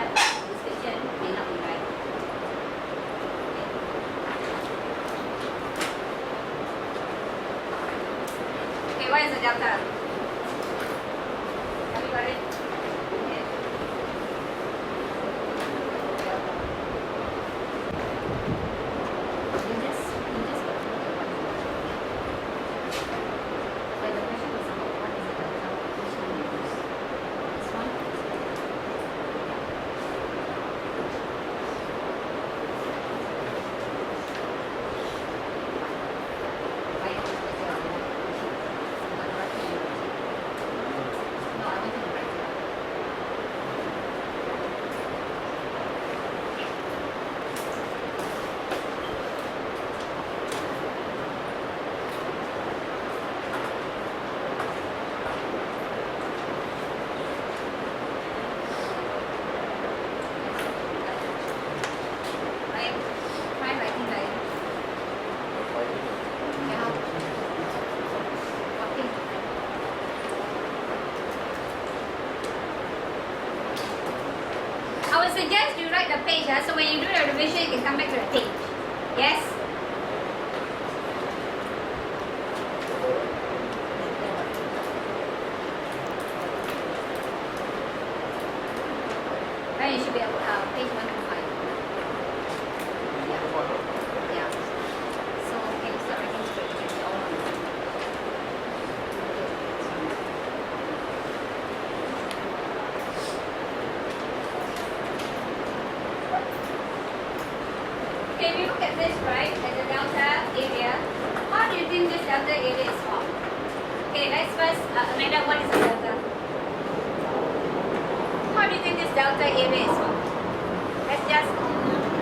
description may not be right. Okay, what is the delta? Have you got it? Okay. I would suggest you write the page, so when you do the revision, you can come back to the page. Yes? Then you should be able page 125. Yeah. So, okay, you start writing straight. You can see all of them. Okay, if you look at this, right, at the delta area, how do you think this delta area is formed? Okay, let's first, Amanda, what is the delta? How do you think this delta area is formed? Let's just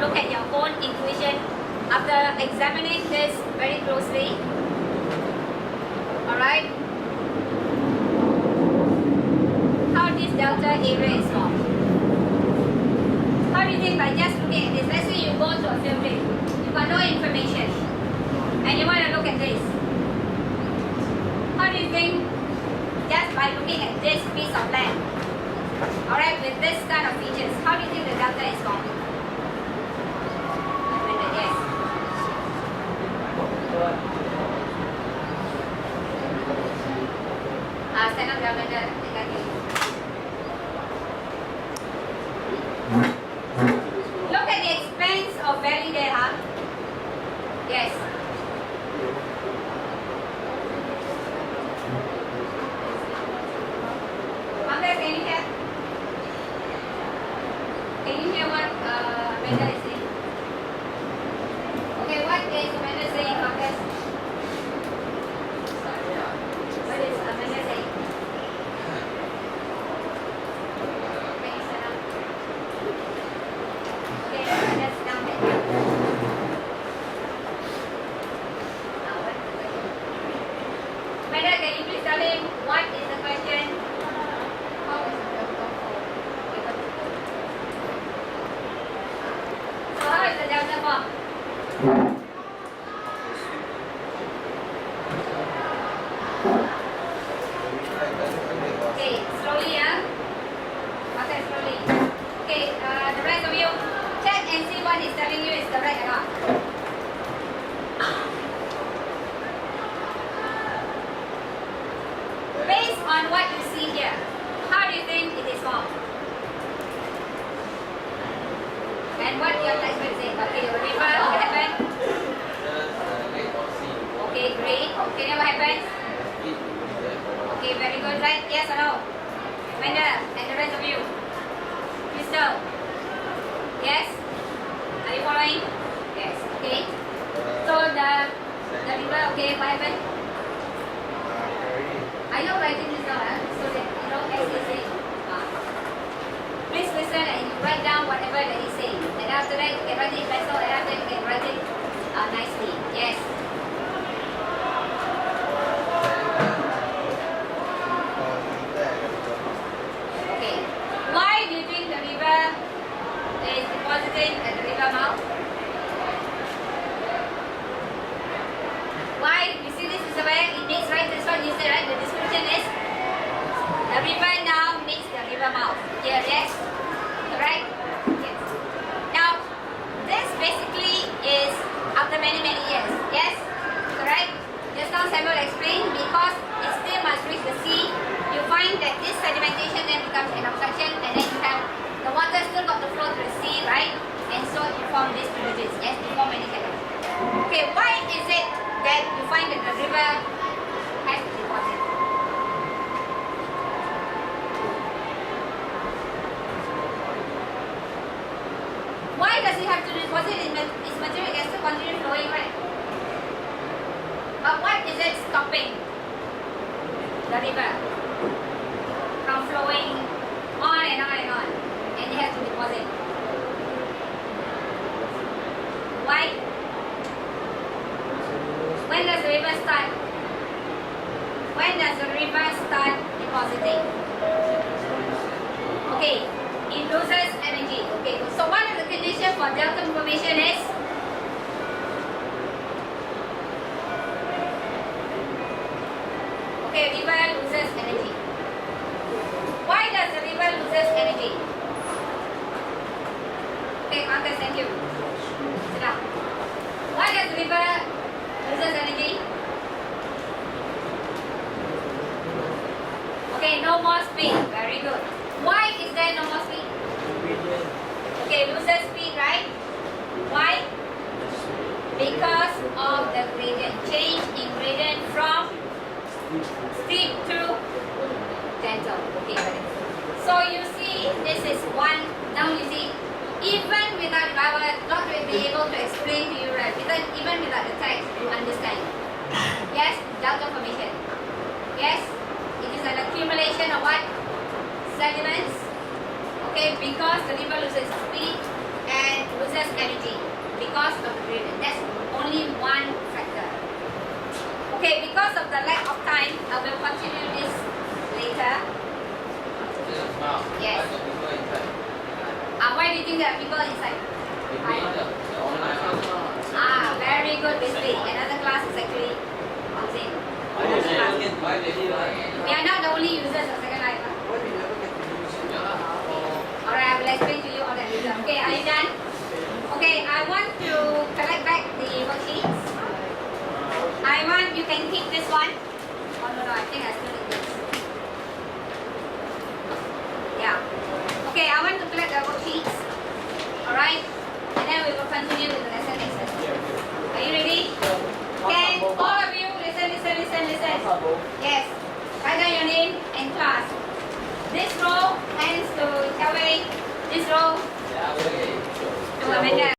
look at your own intuition after examining this very closely. Alright? How this delta area is formed? are just looking at this, let's say you go to a field trip, you got no information, and you want to look at this. How do you think, just by looking at this piece of land, alright, with this kind of features, how do you think the delta is formed? Yes. Stand up, Lavender. Look at the expense of valley there, huh? Yes. Amanda, can you hear? Can you hear what Amanda is saying? Okay, what is Amanda saying, Marcus? What is Amanda saying? Can you sit down? Okay, Amanda, sit down there. Now, what is the question? Amanda, can you please tell him what is the question? How is the delta formed? So how is the delta formed? Okay, slowly, yeah? Okay, slowly. Okay, the rest of you, check and see what he's telling you is correct or not. Based on what you see here, how do you think it is formed? And what your textbook say? Okay, the river, what happened? Okay, great. Okay, then what happened? Okay, very good, right? Yes or no? Amanda, and the rest of you? Crystal? Yes? Are you following? Yes, okay. So the river, okay, what happened? Are you writing this down, so that you know as he's saying? Please listen and you write down whatever that he's saying. And after that, you can write it in pencil, and after that, you can write it nicely. Yes. Okay. Why do you think the river is depositing at the river mouth? Why? You see, this is where it meets, right? This one you say, right? The description is the river now meets the river mouth. Here, yes? Correct? Yes. Now, this basically is after many years. Yes? Correct? Just now Samuel explained, because it still must reach the sea, you find that this sedimentation then becomes an obstruction, and then you have the water still got to flow to the sea, right? And so you form these two ridges. Yes, you form many channels. Okay, why is it that you find that the river has to deposit? Why does it have to deposit its material? It can still continue flowing, right? But what is it stopping the river from flowing on and on and on? And it has to deposit. Why? When does the river start? When does the river start depositing? Okay, it loses energy. Okay, so one of the conditions for delta formation is river loses energy. Why does the river loses energy? Okay, Marcus, thank you. Sit down. Why does the river loses energy? Okay, no more speed. Very good. Why is there no more speed? Okay, loses speed, right? Why? Because of the gradient. Change in gradient from steep to gentle. Okay, so you see, this is one. Now you see, even without, if I were not to be able to explain to you, right? Even without the text, you understand. Yes, delta formation. Yes, it is an accumulation of what? Sediments. Okay, because the river loses speed and loses energy because of the gradient. That's only one factor. Okay, because of the lack of time, I will continue this later. Yes. Why do you think think there are people inside? They made the online class. Ah, very good, Bisbee. Another class is actually on Zoom. Why they do that? We are not the only users of Second Life. Huh? Why we never get to use it? Yeah. Alright, I will explain to you all that later. Okay, are you done? Okay, I want to collect back the worksheets. I want, you can keep this one. Oh no, I think I still need this. Yeah. Okay, I want to collect the worksheets. Alright? And then we will continue with the lesson next lesson. Are you ready? Can all of you listen? Yes. Write down your name and class. This row, hands to Kelvin. This row Yeah, okay. to Amanda.